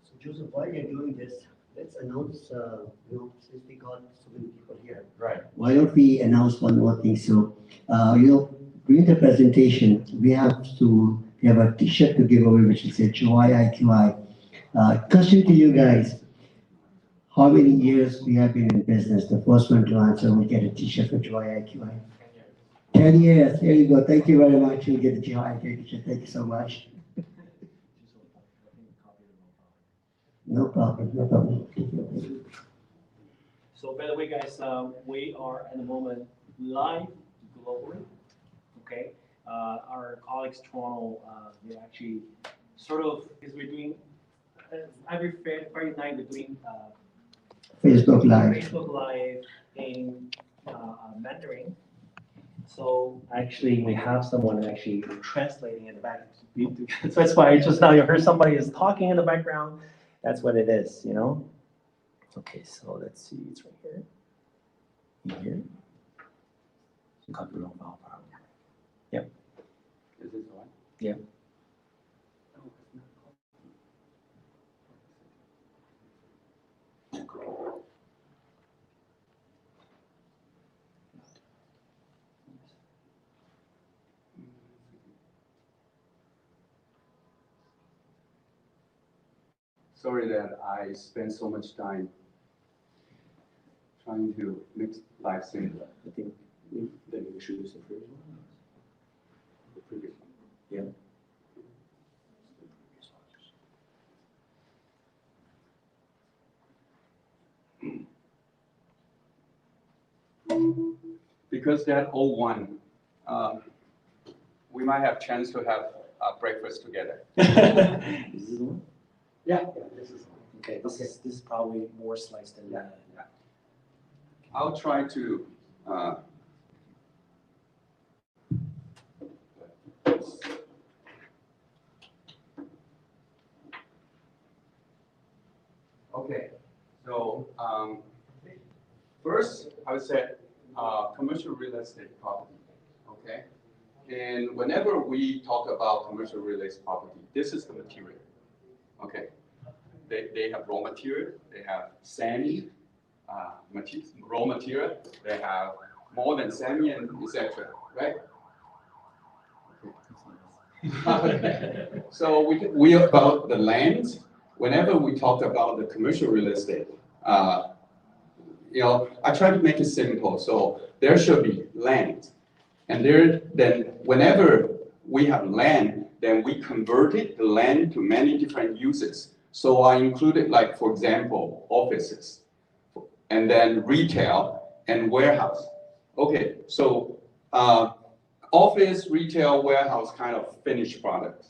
So Joseph, while you're doing this, let's announce, since we got so many people here. Right. Why don't we announce one more thing? So, during the presentation, we have a T-shirt to give away, which is a Juwai IQI Question to you guys. How many years we have been in business? The first one to answer will get a t-shirt for Juwai IQI. 10 years. There you go. Thank you very much. You'll get the Juwai IQI t-shirt. Thank you so much. No problem. No problem. So by the way, guys, we are at the moment live globally. Okay, our colleagues Toronto, they actually sort of, because we're doing every Friday night we're doing Facebook Live. Facebook Live in Mandarin. So actually, we have someone actually translating in the back. So that's why just now you heard somebody is talking in the background. That's what it is, you know. Okay, so let's see, it's right here. Here. Yep. Is this the one? Yep. Sorry that I spent so much time trying to make life simpler. I think then we should use the previous one. The previous one. Yeah. Because that old one, we might have chance to have breakfast together. Is this the one? Yeah, this is. Okay, this is probably more sliced than that. Yeah. I'll try to. Okay, so first I would say commercial real estate property. Okay, and whenever we talk about commercial real estate property, this is the material. Okay, they have raw material, they have semi raw material, they have more than semi and etc. Right? Okay. So we about the land. Whenever we talk about the commercial real estate, you know, I try to make it simple. So there should be land, and then whenever we have land, then we converted the land to many different uses. So I included, like, for example, offices, and then retail and warehouse. Okay, so office, retail, warehouse, kind of finished product.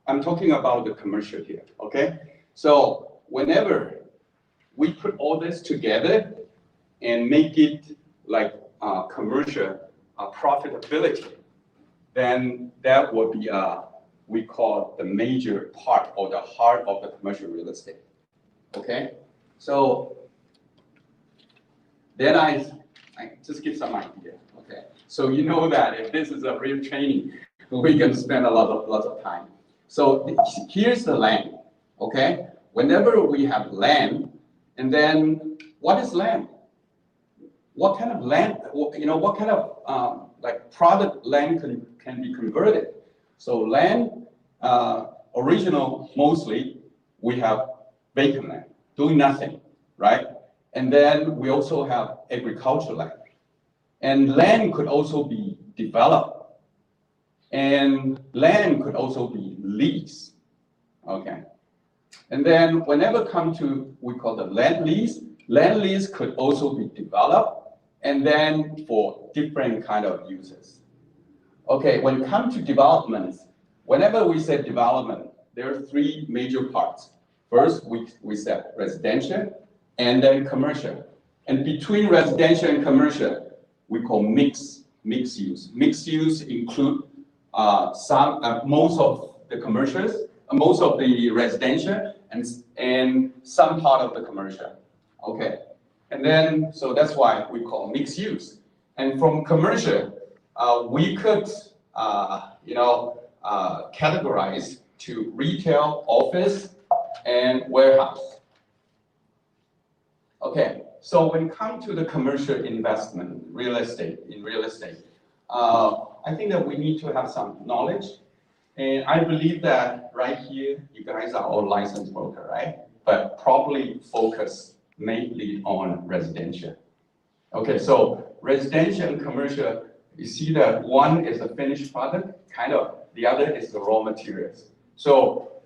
I'm talking about the commercial here, okay? So whenever we put all this together and make it like commercial profitability, then that would be we call the major part or the heart of the commercial real estate, okay? So then I just give some idea, okay? So you know that if this is a real training, we can spend lots of time. So here's the land, okay? Whenever we have land, and then what is land? What kind of land, you know, what kind of like product land can be converted? So land, original, mostly, we have vacant land, doing nothing, right? And then we also have agricultural land. And land could also be developed. And land could also be leased, okay? And then whenever come to, we call the land lease could also be developed, and then for different kind of uses. Okay, when it comes to developments, whenever we say development, there are three major parts. First, we said residential, and then commercial. And between residential and commercial, we call mixed use. Mixed use include most of the commercials, most of the residential, and some part of the commercial. Okay, and then so that's why we call mixed use. And from commercial, we could categorize to retail, office, and warehouse. Okay, so when it comes to the commercial investment, real estate, I think that we need to have some knowledge And I believe that right here, you guys are all licensed broker, right? But probably focus mainly on residential. Okay, so residential and commercial, you see that one is a finished product, kind of, the other is the raw materials. So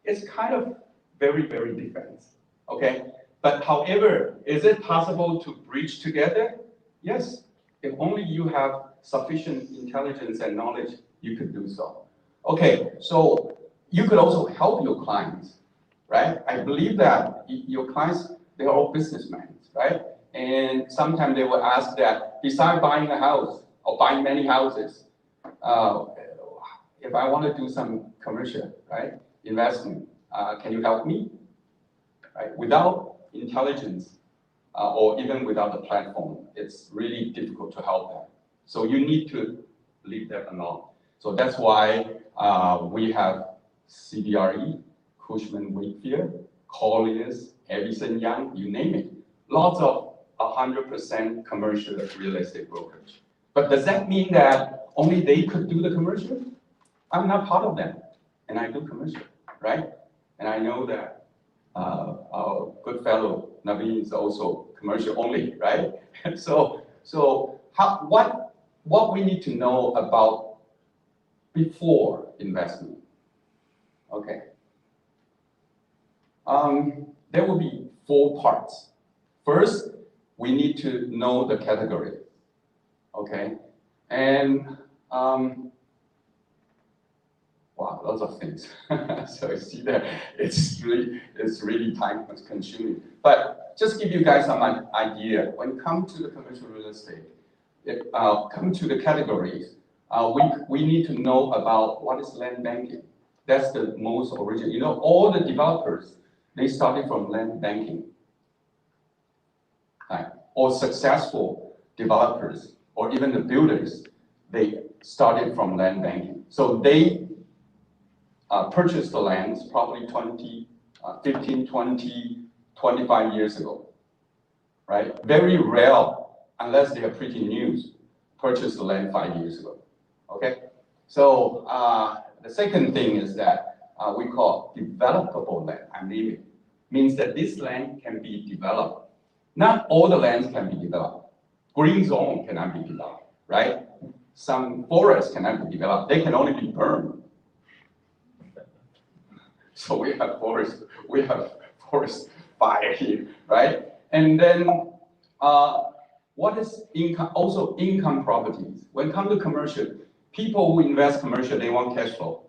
it's kind of very, very different, okay? But however, is it possible to bridge together? Yes, if only you have sufficient intelligence and knowledge, you could do so. Okay, so you could also help your clients, right? I believe that your clients, they're all businessmen, right? And sometimes they will ask that, besides buying a house or buying many houses, if I want to do some commercial, right, investment, can you help me? Right? Without intelligence or even without the platform, it's really difficult to help them. So you need to leave them alone. So that's why we have CBRE, Cushman Wakefield, Colliers, Edison Young, you name it. Lots of 100% commercial real estate brokerage. But does that mean that only they could do the commercial? I'm not part of them, and I do commercial, right? And I know that our good fellow Naveen is also commercial only, right? So what we need to know about before investment, okay? There will be 4 parts. First, we need to know the category, okay? And wow, lots of things. So you see that it's really time consuming. But just give you guys some idea. When it comes to the commercial real estate, come to the categories, we need to know about what is land banking. That's the most original. You know, all the developers, they started from land banking. Right? Or successful developers, or even the builders, they started from land banking. So they purchased the lands probably 15, 20, 25 years ago, right? Very rare, unless they are pretty new, purchased the land 5 years ago, okay? So the second thing is that we call developable land, I mean it. Means that this land can be developed. Not all the lands can be developed. Green zone cannot be developed, right? Some forests cannot be developed. They can only be burned. So we have forest fire here, right? And then what is income? Also income properties. When it comes to commercial, people who invest commercial, they want cash flow.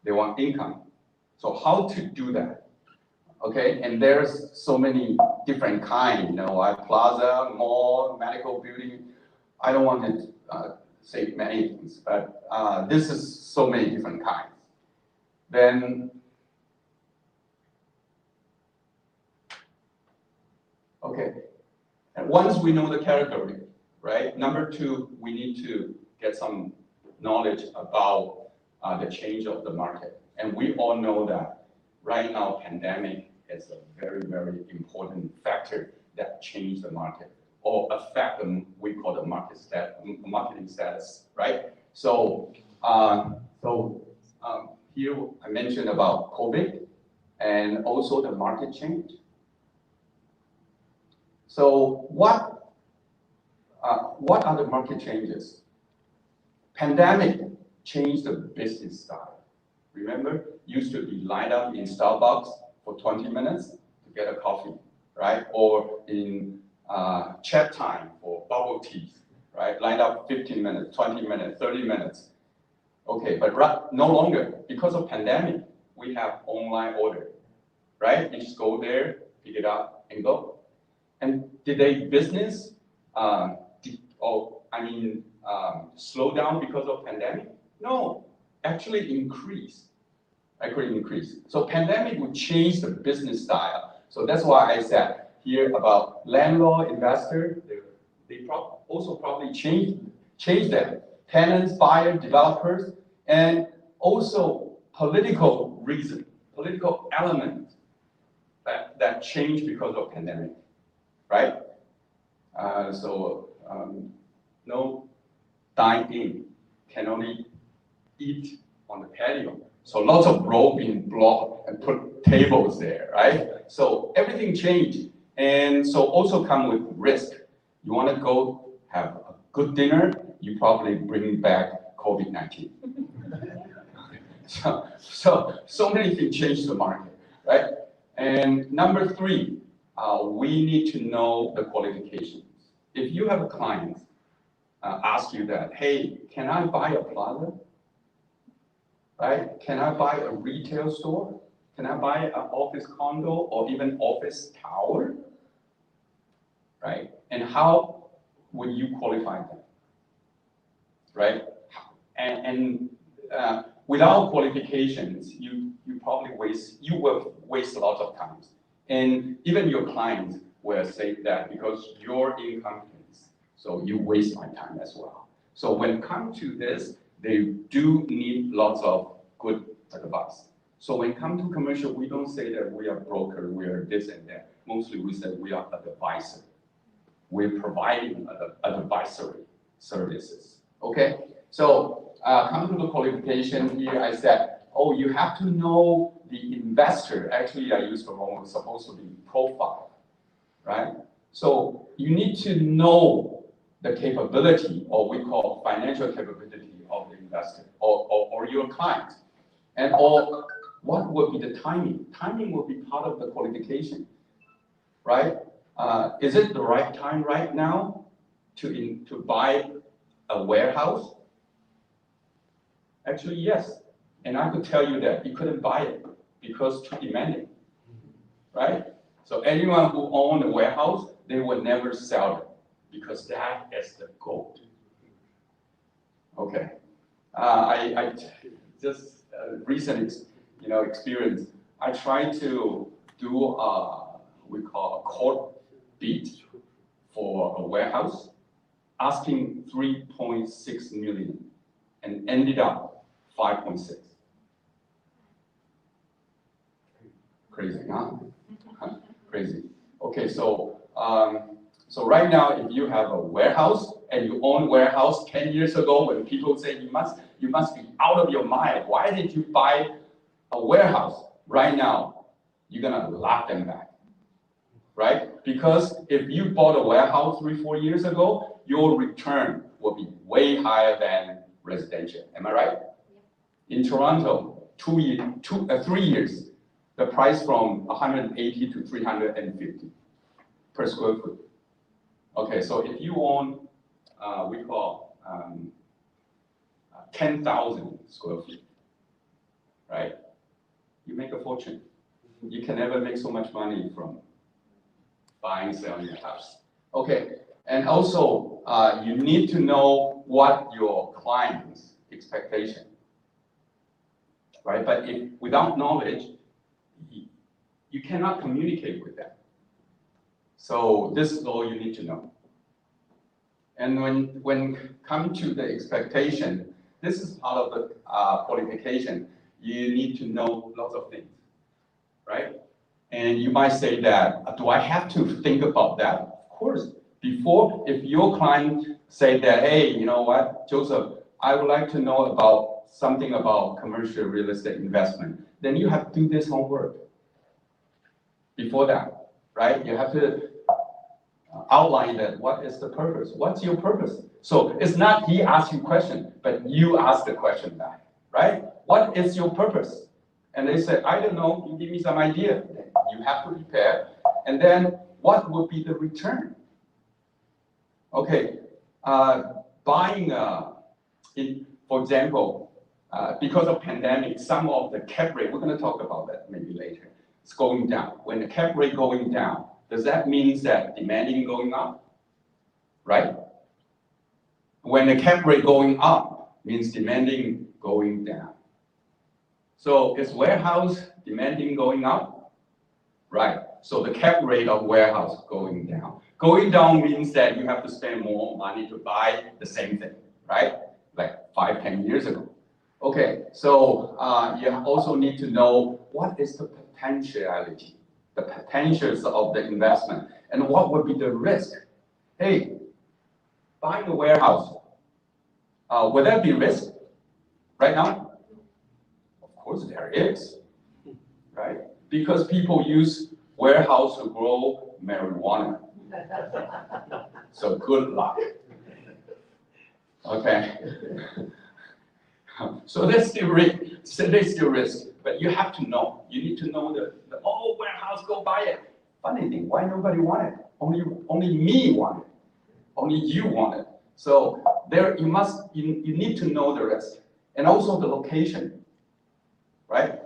They want income. So how to do that? Okay, and there's so many different kinds, you know, plaza, mall, medical building. I don't want to say many things, but this is so many different kinds. Then, okay, and once we know the category, right? Number 2, we need to get some knowledge about the change of the market. And we all know that right now, pandemic is a very, very important factor that changed the market or affect them, we call the marketing status, right? So, here I mentioned about COVID and also the market change. So what are the market changes? Pandemic changed the business style. Remember, used to be lined up in Starbucks for 20 minutes to get a coffee, right? Or in chat time for bubble tea, right? Lined up 15 minutes, 20 minutes, 30 minutes. Okay, but no longer, because of pandemic, we have online order, right? You just go there, pick it up, and go. And did they business, slow down because of pandemic? No, actually increase. So pandemic would change the business style. So that's why I said here about landlord, investor, they also probably change them. Tenants, buyers, developers, and also political reason, political element that changed because of pandemic, right? No dine in, can only eat on the patio. So lots of rope being blocked and put tables there, right? So everything changed. And so also come with risk. You want to go have a good dinner, you probably bring back COVID-19. So many things change the market, right? And number three, we need to know the qualifications. If you have a client ask you that, hey, can I buy a plaza? Right? Can I buy a retail store? Can I buy an office condo or even office tower? Right? And how would you qualify them? Right? And without qualifications, you probably will waste a lot of time. And even your clients will say that because you're incompetent, so you waste my time as well. So when it comes to this, they do need lots of good advice. So when it comes to commercial, we don't say that we are broker, we are this and that. Mostly we say we are an advisor. We're providing advisory services. Okay, so come to the qualification here. I said, oh, you have to know the investor. Actually, I used the wrong word. It's supposed to be profile, right? So you need to know the capability, or we call financial capability of the investor or your client, and or what will be the timing? Timing will be part of the qualification, right? Is it the right time right now to buy a warehouse? Actually, yes. And I could tell you that you couldn't buy it because too demanding, right? So anyone who owns a warehouse, they will never sell it because that is the goal. Okay. I just recent experience. I tried to do we call a court bid for a warehouse, asking 3.6 million, and ended up 5.6. Crazy, huh? Crazy. Okay, so so right now, if you have a warehouse and you own warehouse 10 years ago, when people say you must be out of your mind, why did you buy a warehouse? Right now, you're gonna laugh them back, right? Because if you bought a warehouse 3-4 years ago, your return will be way higher than residential. Am I right? In Toronto, 3 years, the price from 180 to 350 per square foot. Okay, so if you own, we call 10,000 square feet, right? You make a fortune. You can never make so much money from buying, selling a house. Okay, and also you need to know what your client's expectation, right? But if without knowledge, you cannot communicate with them. So this is all you need to know. And when come to the expectation, this is part of the qualification. You need to know lots of things, right? And you might say that, do I have to think about that? Of course. Before, if your client say that, hey, you know what, Joseph, I would like to know about something about commercial real estate investment, then you have to do this homework before that, right? You have to outline that what is the purpose? What's your purpose? So it's not he asks you question, but you ask the question back, right? What is your purpose? And they said, I don't know, you give me some idea. You have to prepare. And then what would be the return? Okay, buying, for example, because of pandemic, some of the cap rate, we're gonna talk about that maybe later, it's going down. When the cap rate going down, does that mean that demanding going up, right? When the cap rate going up, means demanding going down. So is warehouse demanding going up? Right, so the cap rate of warehouse going down. Going down means that you have to spend more money to buy the same thing, right? Like 5-10 years ago. Okay, so you also need to know what is the potentiality, the potentials of the investment, and what would be the risk. Hey, buying a warehouse, would that be risk? Right now? Of course there is, right? Because people use warehouse to grow marijuana. So good luck. Okay. So there's still risk, but you have to know. You need to know the warehouse, go buy it. Funny thing, why nobody want it? Only me want it. Only you want it. So there you need to know the risk. And also the location, right?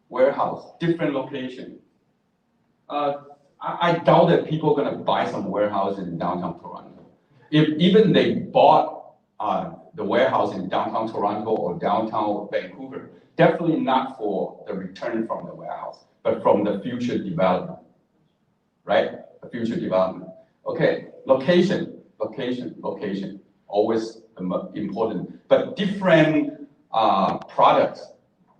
Warehouse, different location. I doubt that people are gonna buy some warehouse in downtown Toronto. If even they bought the warehouse in downtown Toronto or downtown Vancouver, definitely not for the return from the warehouse, but from the future development, right? The future development. Okay, location, always important. But different products,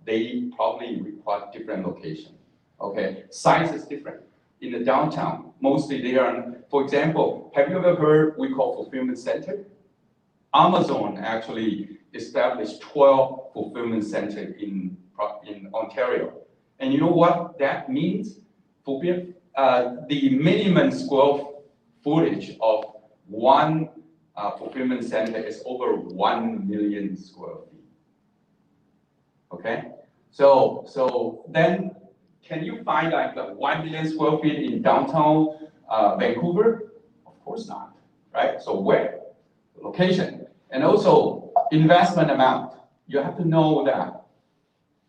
they probably require different location. Okay, size is different. In the downtown, mostly they are, for example, have you ever heard we call fulfillment center? Amazon actually established 12 fulfillment centers in Ontario. And you know what that means? The minimum square footage of one fulfillment center is over 1 million square feet. Okay? So then can you find like 1 million square feet in downtown Vancouver? Of course not, right? So where? Location. And also investment amount. You have to know that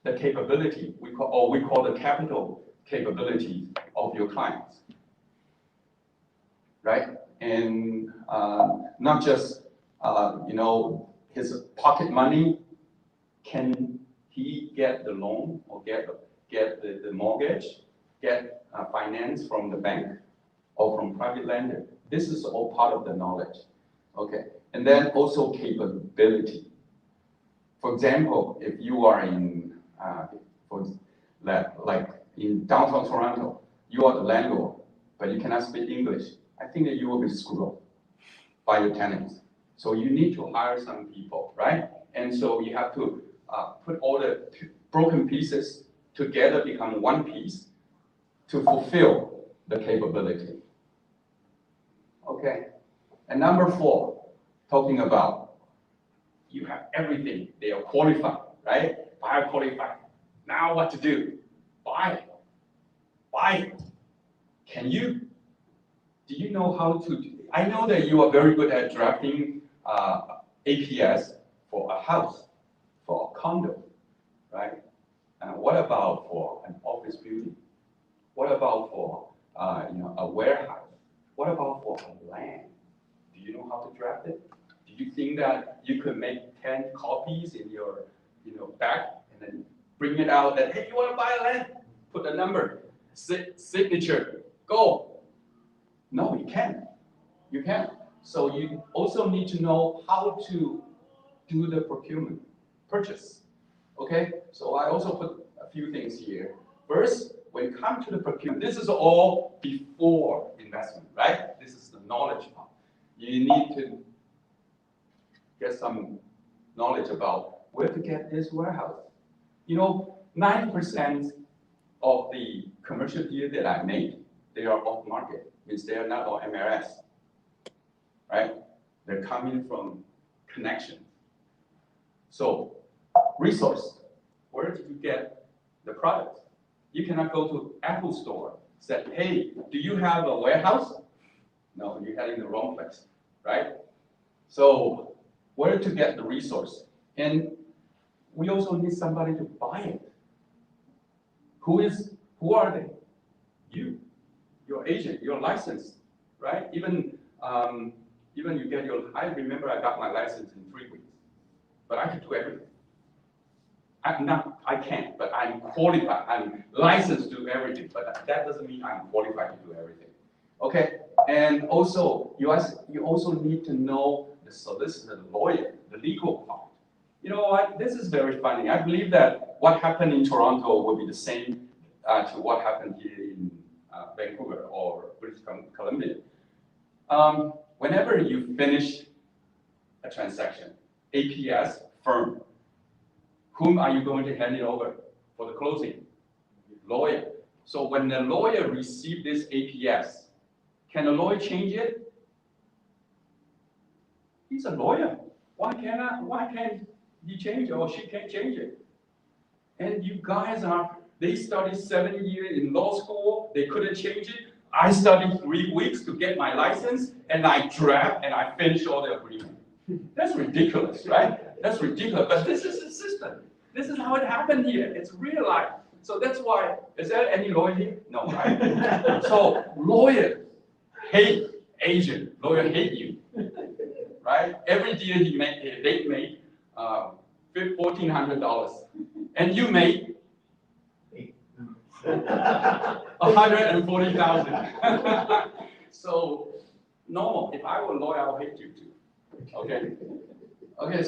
the capability, we call the capital capability of your clients, right? And not just, his pocket money, can he get the loan or get the mortgage, get finance from the bank or from private lender? This is all part of the knowledge, okay? And then also capability. For example, if you are in, like in downtown Toronto, you are the landlord, but you cannot speak English. I think that you will be screwed up by your tenants. So you need to hire some people, right? And so you have to put all the broken pieces together, become one piece to fulfill the capability. Okay. And number 4, talking about you have everything. They are qualified, right? Buyer qualified. Now what to do? Buy it. Buy it. Do you know how to I know that you are very good at drafting APS for a house, for a condo, right? What about for an office building? What about for a warehouse? What about for a land? Do you know how to draft it? Do you think that you could make 10 copies in your bag and then bring it out and, hey, you want to buy a land? Put a number, signature, go. No, you can't. You can't. So you also need to know how to do the procurement, purchase. Okay? So I also put a few things here. First, when it comes to the procurement, this is all before investment, right? This is the knowledge part. You need to get some knowledge about where to get this warehouse. 90% of the commercial deal that I made, they are off market, means they are not on MRS, right? They're coming from connection. So, resource, where did you get the product? You cannot go to Apple store, say, hey, do you have a warehouse? No, you're heading the wrong place, right? So, where to get the resource? And we also need somebody to buy it. Who are they? You, your agent, your license, right? Even you get I remember I got my license in 3 weeks, but I could do everything. I can't, but I'm qualified. I'm licensed to do everything, but that doesn't mean I'm qualified to do everything. Okay, and also you also need to know the solicitor, the lawyer, the legal part. You know what? This is very funny. I believe that what happened in Toronto will be the same to what happened here in Vancouver or British Columbia. Whenever you finish a transaction, APS firm, whom are you going to hand it over for the closing? Lawyer. So when the lawyer receives this APS, can the lawyer change it? He's a lawyer. Why can't he change it or she can't change it? And you guys they studied 7 years in law school, they couldn't change it. I studied 3 weeks to get my license, and I draft and I finish all the agreement. That's ridiculous, right? That's ridiculous, but this is the system. This is how it happened here. It's real life. So that's why, is there any lawyer here? No, right? So lawyer hate agent, lawyer hate you, right? Every deal they make $1,400, and you make 140,000. So normal. If I were a lawyer, I would hate you too. Okay. Okay.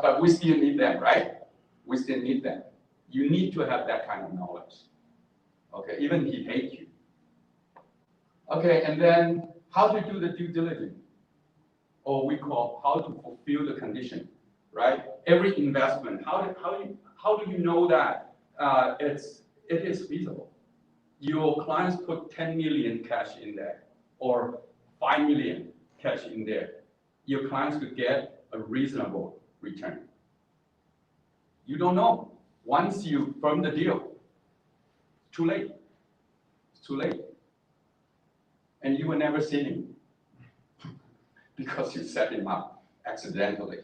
But we still need them, right? We still need them. You need to have that kind of knowledge. Okay. Even he hates you. Okay. And then how to do the due diligence, or we call how to fulfill the condition, right? Every investment. How do you know that it is feasible? Your clients put 10 million cash in there or 5 million cash in there. Your clients could get a reasonable return. You don't know. Once you firm the deal, too late. It's too late. And you will never see him because you set him up accidentally.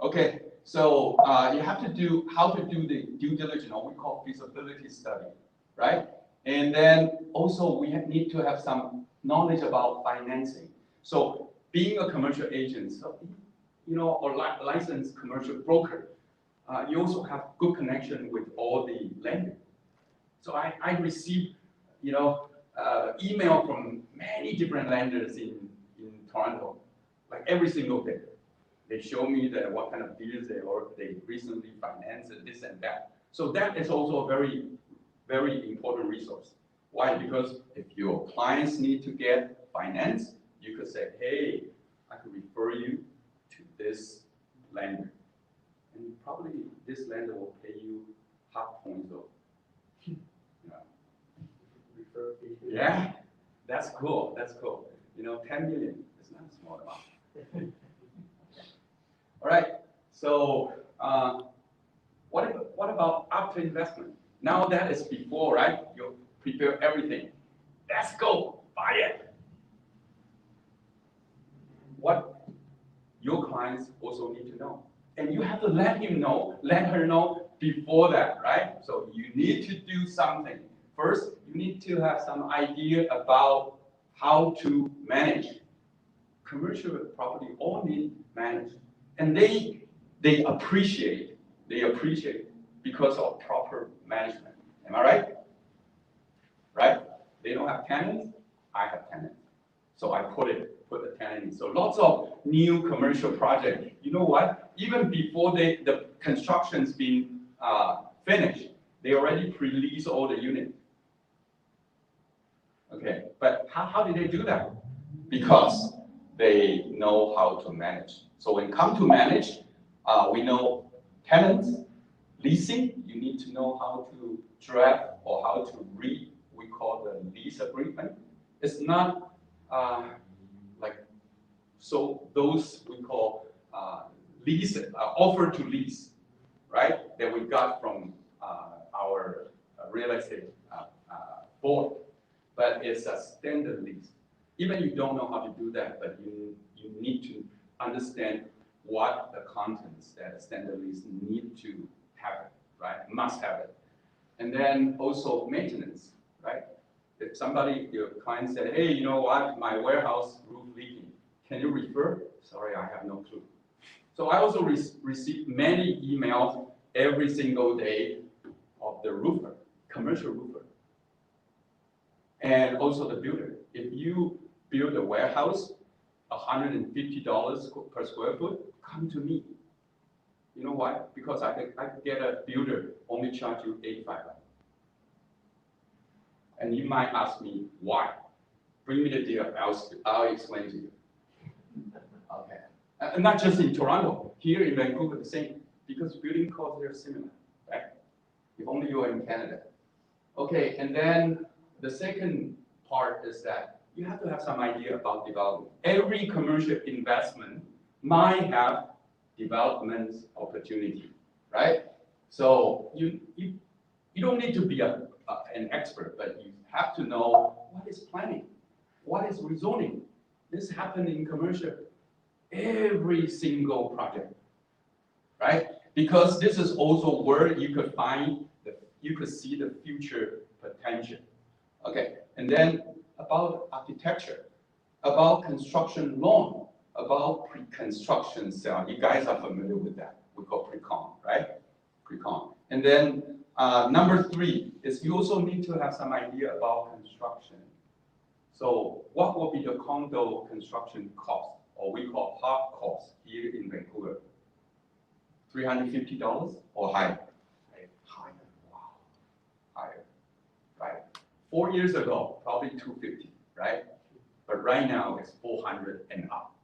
Okay, so you have to do how to do the due diligence, or we call feasibility study, right? And then also we need to have some knowledge about financing. So being a commercial agent, or licensed commercial broker, you also have good connection with all the lenders. So I received, email from many different lenders in Toronto, like every single day. They show me that what kind of deals they recently financed, this and that. So that is also a very, very important resource. Why? Because if your clients need to get finance, you could say, hey, I could refer you to this lender. And probably this lender will pay you half points though. Yeah, that's cool. That's cool. 10 million is not a small amount. All right. So what about after investment? Now that is before, right? You prepare everything. Let's go. Buy it. What your clients also need to know. And you have to let her know before that, right? So you need to do something. First, you need to have some idea about how to manage. Commercial property all need managed. And they appreciate because of proper management. Am I right? Right? They don't have tenants, I have tenants. So I put a tenant in. So lots of new commercial projects. You know what? Even before the construction's been finished, they already pre-lease all the units. Okay, but how did they do that? Because they know how to manage. So when it comes to manage, we know tenants, leasing, you need to know how to draft or how to read, we call the lease agreement. It's not so those we call lease, offer to lease, right? That we got from our real estate board, but it's a standard lease. Even you don't know how to do that, but you need to understand what the contents that a standard lease need to have it, right? Must have it. And then also maintenance, right? If your client said, hey, you know what, my warehouse roof leaking, can you refer? Sorry, I have no clue. So I also receive many emails every single day of the roofer, commercial roofer. And also the builder. If you build a warehouse, $150 per square foot, come to me. You know why? Because I could get a builder only charge you $85. And you might ask me why. Bring me the deal. I'll explain to you. Okay. And not just in Toronto. Here in Vancouver, the same. because building costs are similar, right? If only you are in Canada. Okay, and then the second part is that you have to have some idea about development. Every commercial investment might have development opportunity, right? So you don't need to be an expert, but you have to know what is planning, what is rezoning. This happens in commercial, every single project, right? Because this is also where you could you could see the future potential. Okay, and then about architecture, about construction loan, about pre-construction sale. You guys are familiar with that. We call pre-con, right? Pre-con. And then number 3 is you also need to have some idea about construction. So what will be the condo construction cost, or we call hard cost here in Vancouver? $350 or higher? Higher. Wow. Higher. Right. 4 years ago, probably $250, right? But right now it's $400 and up.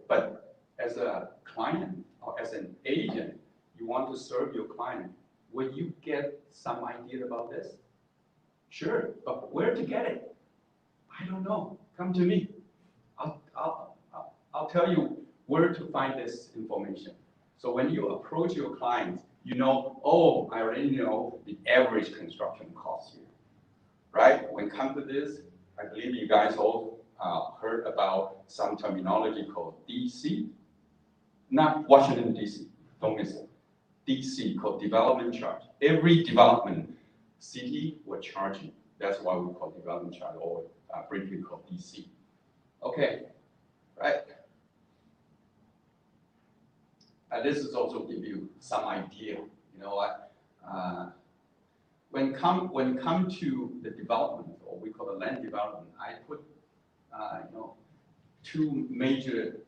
But as a client or as an agent, you want to serve your client. Will you get some idea about this? Sure, but where to get it? I don't know. Come to me. I'll tell you where to find this information. So when you approach your clients, you know, oh, I already know the average construction cost here, right? When it comes to this, I believe you guys all heard about some terminology called DC, not Washington, DC, don't miss it. DC called development charge. Every development city will charge you. That's why we call development charge, or briefly called DC. Okay, right? This is also give you some idea. You know what? When come to the development, or we call the land development, I put 2 major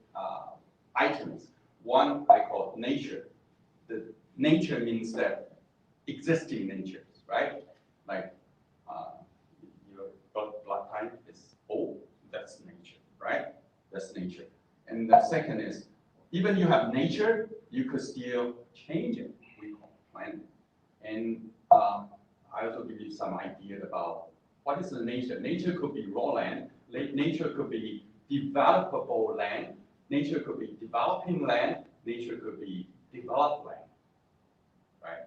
items. One I call nature. The nature means that existing natures, right? Like your blood type is O, that's nature, right? That's nature. And the second is, even you have nature, you could still change it. We call planning. And I also give you some idea about what is the nature. Nature could be raw land. Nature could be developable land. Nature could be developing land. Nature could be developed land, right?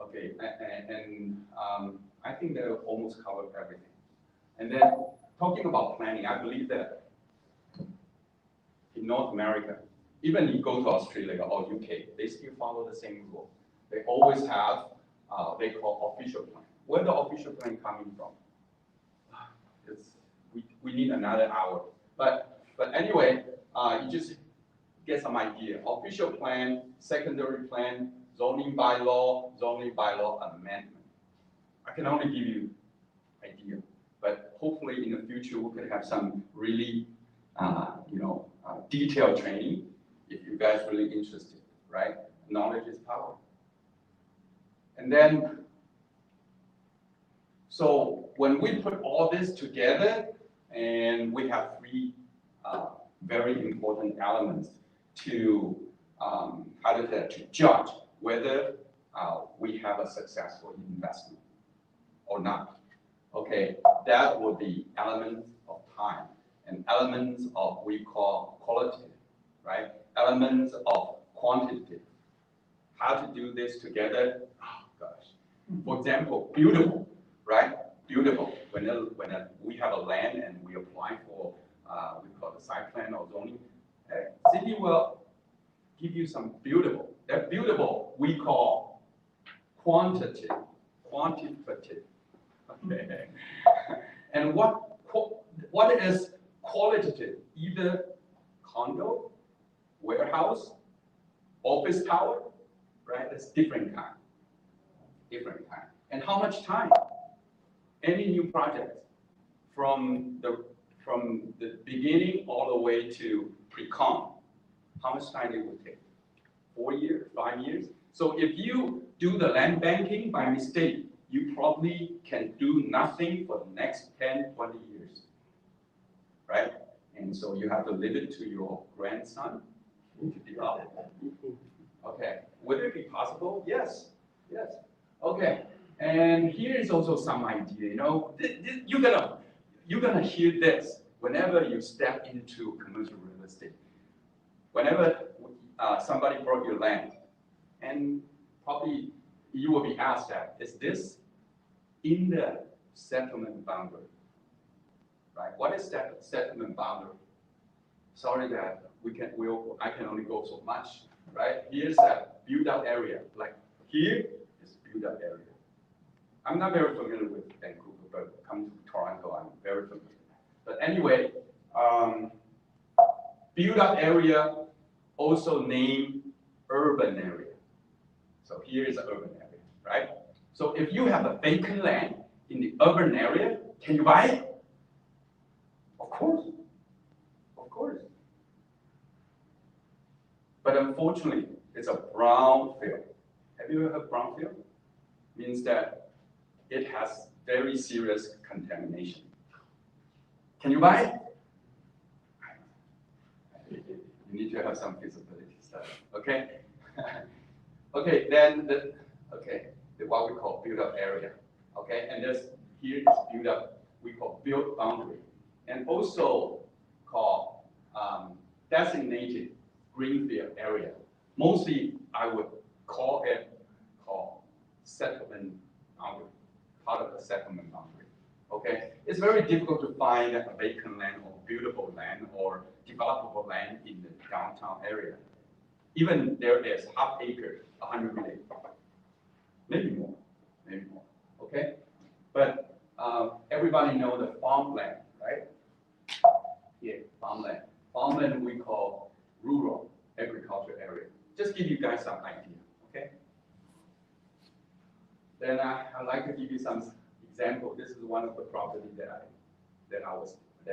Okay, and I think that almost covered everything. And then talking about planning, I believe that in North America, even you go to Australia or UK, they still follow the same rule. They always have, they call official plan. Where the official plan coming from? We need another hour. But anyway, you just get some idea. Official plan, secondary plan, zoning bylaw amendment. I can only give you idea, but hopefully in the future we could have some really, detailed training if you guys really interested, right? Knowledge is power. And then, so when we put all this together, and we have 3 very important elements to to judge whether we have a successful investment or not. Okay, that would be elements of time and elements of we call qualitative, right? Elements of quantitative. How to do this together? Oh gosh. For example, buildable, right? Buildable. When we have a land and we apply for we call the site plan or zoning, city will give you some buildable. That buildable we call quantitative. Okay. And what is qualitative? Either condo, warehouse, office tower, right? That's different kind. And how much time? Any new project from the beginning all the way to pre-con, how much time it would take? 4 years, 5 years? So if you do the land banking by mistake, you probably can do nothing for the next 10, 20 years, right? And so you have to leave it to your grandson to develop. Okay, would it be possible? Yes, yes. Okay, and here is also some idea. You know, you're gonna hear this whenever you step into commercial real estate. Whenever somebody brought you land, and probably you will be asked that, is this in the settlement boundary? Right? What is that settlement boundary? Sorry that I can only go so much, right? Here's that build-up area. Like here is build-up area. I'm not very familiar with Vancouver, but come to Toronto, I'm very familiar. But anyway, build-up area also named urban area. So here is the urban area, right? So if you have a vacant land in the urban area, can you buy it? Of course, of course. But unfortunately, it's a brownfield. Have you ever heard brownfield? Means that it has very serious contamination. Can you buy it? You need to have some feasibility study, okay? Okay, then what we call build-up area, okay? And here is build-up, we call build boundary, and also called designated greenfield area. Mostly, I would call it settlement boundary, part of the settlement boundary. Okay, it's very difficult to find a vacant land or buildable land or developable land in the downtown area. Even there is half acre, 100 million, maybe more. Okay, but everybody know the farmland, right? Yeah, farmland. Farmland we call rural agriculture area. Just give you guys some idea, okay? Then I'd like to give you some example. This is one of the property that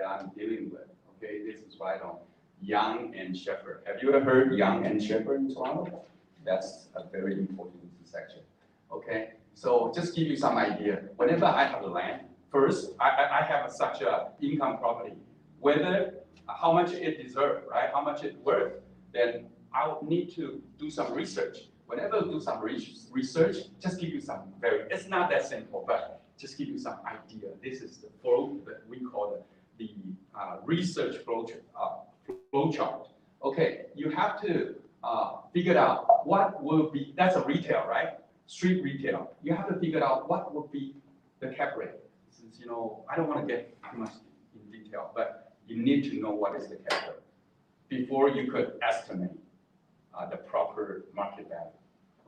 I'm dealing with. Okay, this is right on Yonge and Shepherd. Have you ever heard Yonge and Shepherd in Toronto? That's a very important intersection. Okay, so just give you some idea. Whenever I have a land, first I have such a income property, whether how much it deserves, right? How much it's worth, then I'll need to do some research. Whenever I do some research, just give you some it's not that simple, but just give you some idea. This is the flow that we call the research flow chart. Okay, you have to figure out what will be, that's a retail, right? Street retail. You have to figure out what will be the cap rate. Since, you know, I don't want to get too much in detail, but you need to know what is the cap rate before you could estimate the proper market value.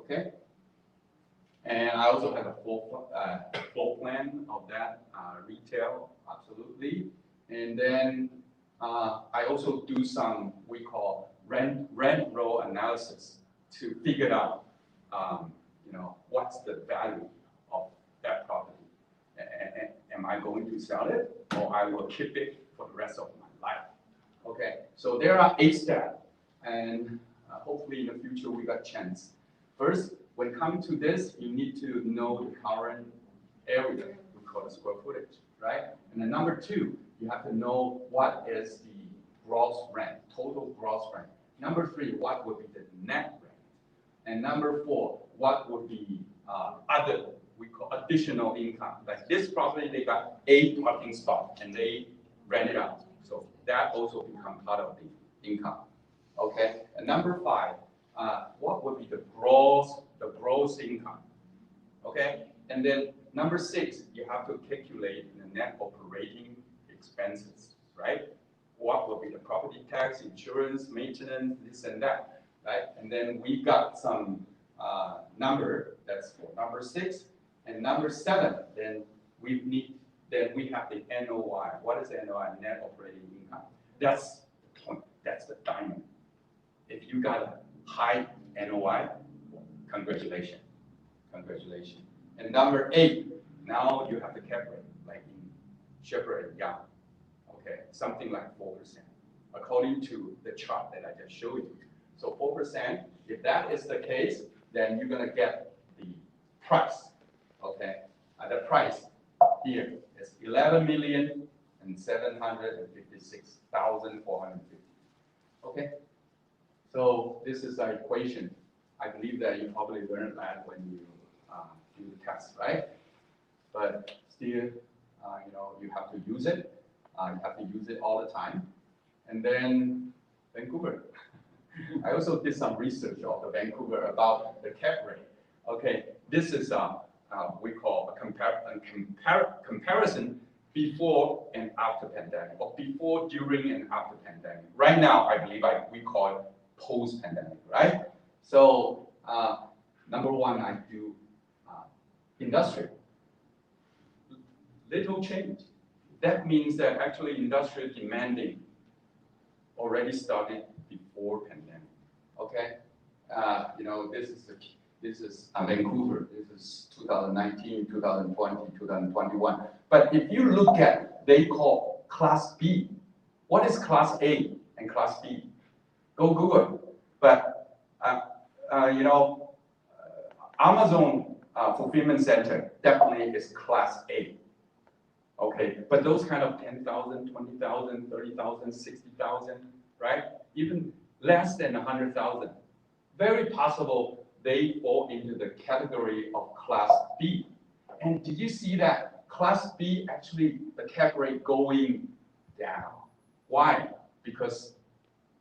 Okay? And I also have a full plan of that retail, absolutely. And then I also do some, we call rent roll analysis to figure out, you know, what's the value of that property. Am I going to sell it, or I will keep it for the rest of my life? Okay, so there are 8 steps, and hopefully in the future we got chance. First, when it comes to this, you need to know the current area, we call the square footage, right? And then number 2, you have to know what is the gross rent, total gross rent. Number 3, what would be the net rent? And number 4, what would be other, we call additional income. Like this property, they got 8 parking spots and they rent it out. So that also becomes part of the income. Okay, and number 5, what would be the gross income? Okay, and then number 6, you have to calculate the net operating expenses, right? What will be the property tax, insurance, maintenance, this and that, right? And then we got some number that's for number 6, and number 7. Then we have the NOI. What is the NOI? Net operating income. That's the point. That's the diamond. If you got a high NOI, congratulations. And number 8, now you have the cap rate, like in Shepherd and Yonge. Okay, something like 4%, according to the chart that I just showed you. So 4%, if that is the case, then you're gonna get the price. Okay, the price here is 11,756,450. Okay, So this is the equation. I believe that you probably learned that when you do the test, right? But still, you have to use it. You have to use it all the time. And then Vancouver. I also did some research of the Vancouver about the cap rate. Okay, this is we call a comparison before and after pandemic, or before, during, and after pandemic. Right now, I believe we call it post-pandemic, right? So number one, I do industrial. Little change. That means that actually industrial demanding already started before pandemic. Okay, this is Vancouver. This is 2019, 2020, 2021. But if you look at, they call Class B. What is Class A and Class B? Go Google. But Amazon fulfillment center definitely is Class A. Okay, but those kind of 10,000, 20,000, 30,000, 60,000, right? Even less than 100,000. Very possible they fall into the category of Class B. And did you see that Class B actually the cap rate going down? Why? Because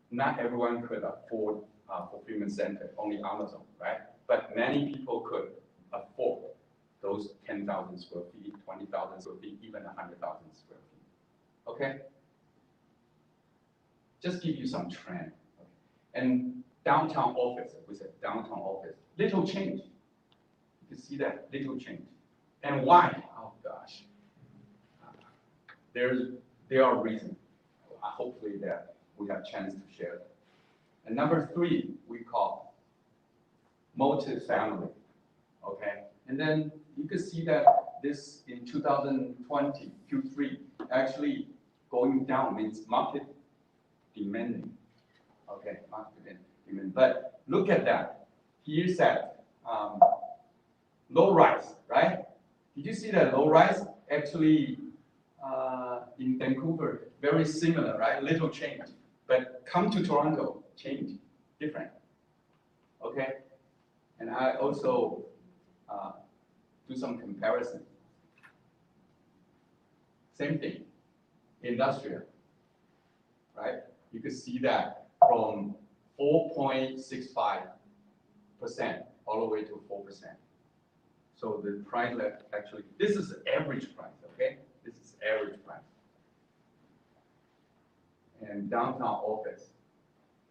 not everyone could afford fulfillment center, only Amazon, right? But many people could afford those 10,000 square feet, 20,000 square feet, even 100,000 square feet. Okay? Just give you some trend. Okay? And downtown office, we said downtown office, little change. You can see that, little change. And why? Oh gosh. There are reasons. Hopefully that we have a chance to share that. And number three, we call multi-family. Okay? And then you can see that this in 2020, Q3, actually going down means market demanding. Okay, market demand. But look at that. Here's that low rise, right? Did you see that low rise? Actually, in Vancouver, very similar, right? Little change. But come to Toronto, change, different. Okay? And I also do some comparison. Same thing, industrial, right? You can see that from 4.65% all the way to 4%. So the price actually, this is average price, okay? This is average price. And downtown office,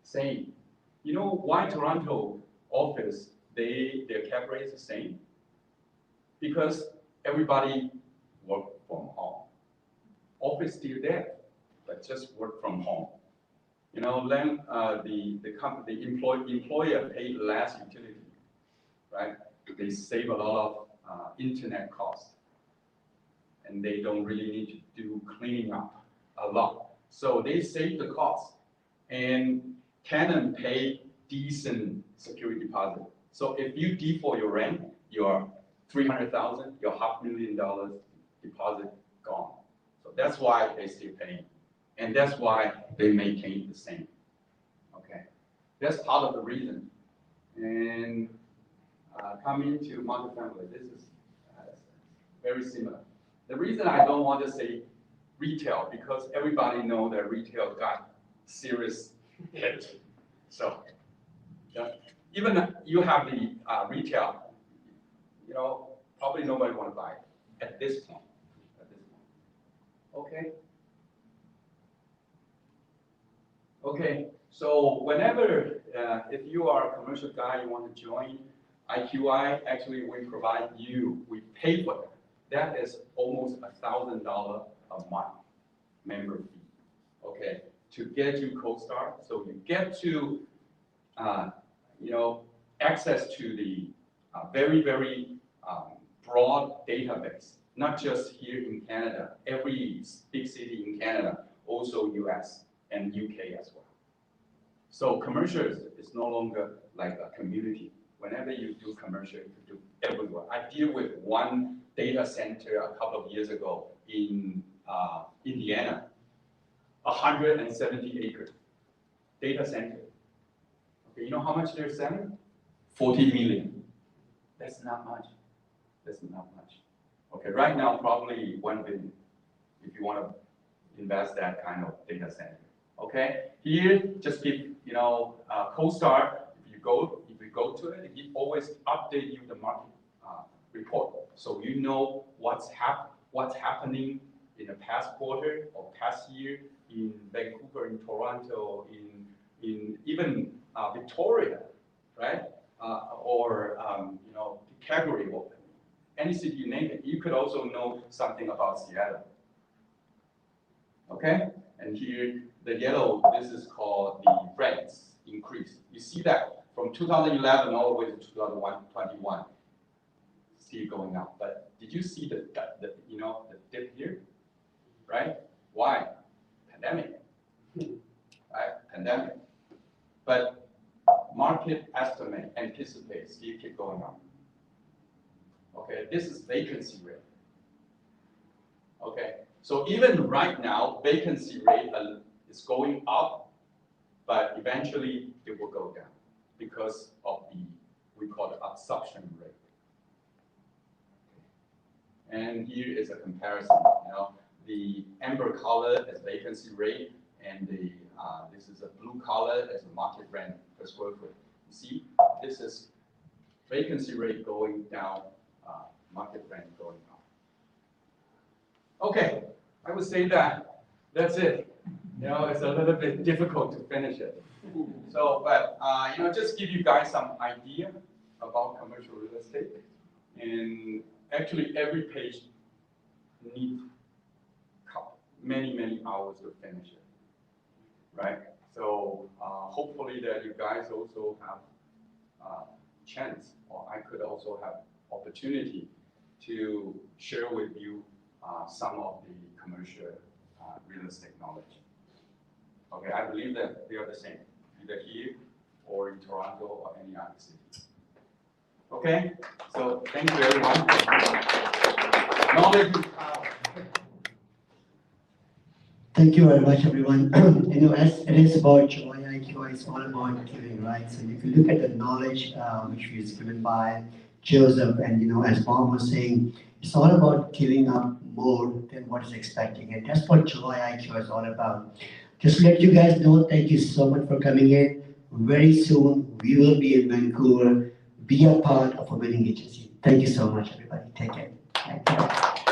same. You know why Toronto office, their cap rate is the same? Because everybody work from home. Office still there, but just work from home. You know, then the employer pay less utility, right? They save a lot of internet costs, and they don't really need to do cleaning up a lot. So they save the cost, and tenant pay decent security deposit. So if you default your rent, your $300,000, your $500,000 deposit gone. So that's why they still paying, and that's why they maintain the same. Okay, that's part of the reason. And coming to multifamily, this is very similar. The reason I don't want to say retail, because everybody know that retail got serious hit. So yeah, even you have the retail, you know, probably nobody want to buy it at this point. Okay. Okay. So whenever, if you are a commercial guy, you want to join IQI, actually we provide you, we pay for that. That is almost $1,000 a month member fee. Okay. To get you co-star, so you get to, access to the very, very broad database, not just here in Canada, every big city in Canada, also US and UK as well. So commercial is no longer like a community. Whenever you do commercial, you do everywhere. I deal with one data center a couple of years ago in Indiana, 170 acres data center. Okay, you know how much they're selling? 40 million. That's not much. That's not much. Okay, right now probably 1 billion if you want to invest that kind of data center. Okay, here just give CoStar. If you go to it, it always update you the market report, so you know what's happening in the past quarter or past year in Vancouver, in Toronto, in even Victoria, right? Or Calgary, or any city you name it. You could also know something about Seattle. Okay, and here the yellow, this is called the rents increase. You see that from 2011 all the way to 2021, still going up. But did you see the dip here? Right? Why? Pandemic. Right? Pandemic. But market estimate anticipates still keep going up. Okay, this is vacancy rate. Okay, so even right now, vacancy rate is going up, but eventually it will go down because of we call it absorption rate. And here is a comparison. The amber color is vacancy rate, and this is a blue color as a market rent per square foot. You see, this is vacancy rate going down, market rent going up. Okay, I would say that's it. It's a little bit difficult to finish it. So, but just give you guys some idea about commercial real estate. And actually, every page needs many hours to finish it, right? So hopefully that you guys also have chance, or I could also have opportunity to share with you some of the commercial real estate knowledge. Okay, I believe that they are the same, either here or in Toronto or any other city. Okay, so thank you everyone. Knowledge is power. Thank you very much, everyone. As it is about Juwai IQI, it's all about giving, right? So if you look at the knowledge which is given by Yousaf, and as Bob was saying, it's all about giving up more than what is expecting, and that's what Juwai IQI is all about. Just to let you guys know, thank you so much for coming in. Very soon, we will be in Vancouver. Be a part of a winning agency. Thank you so much, everybody. Take care. Thank you.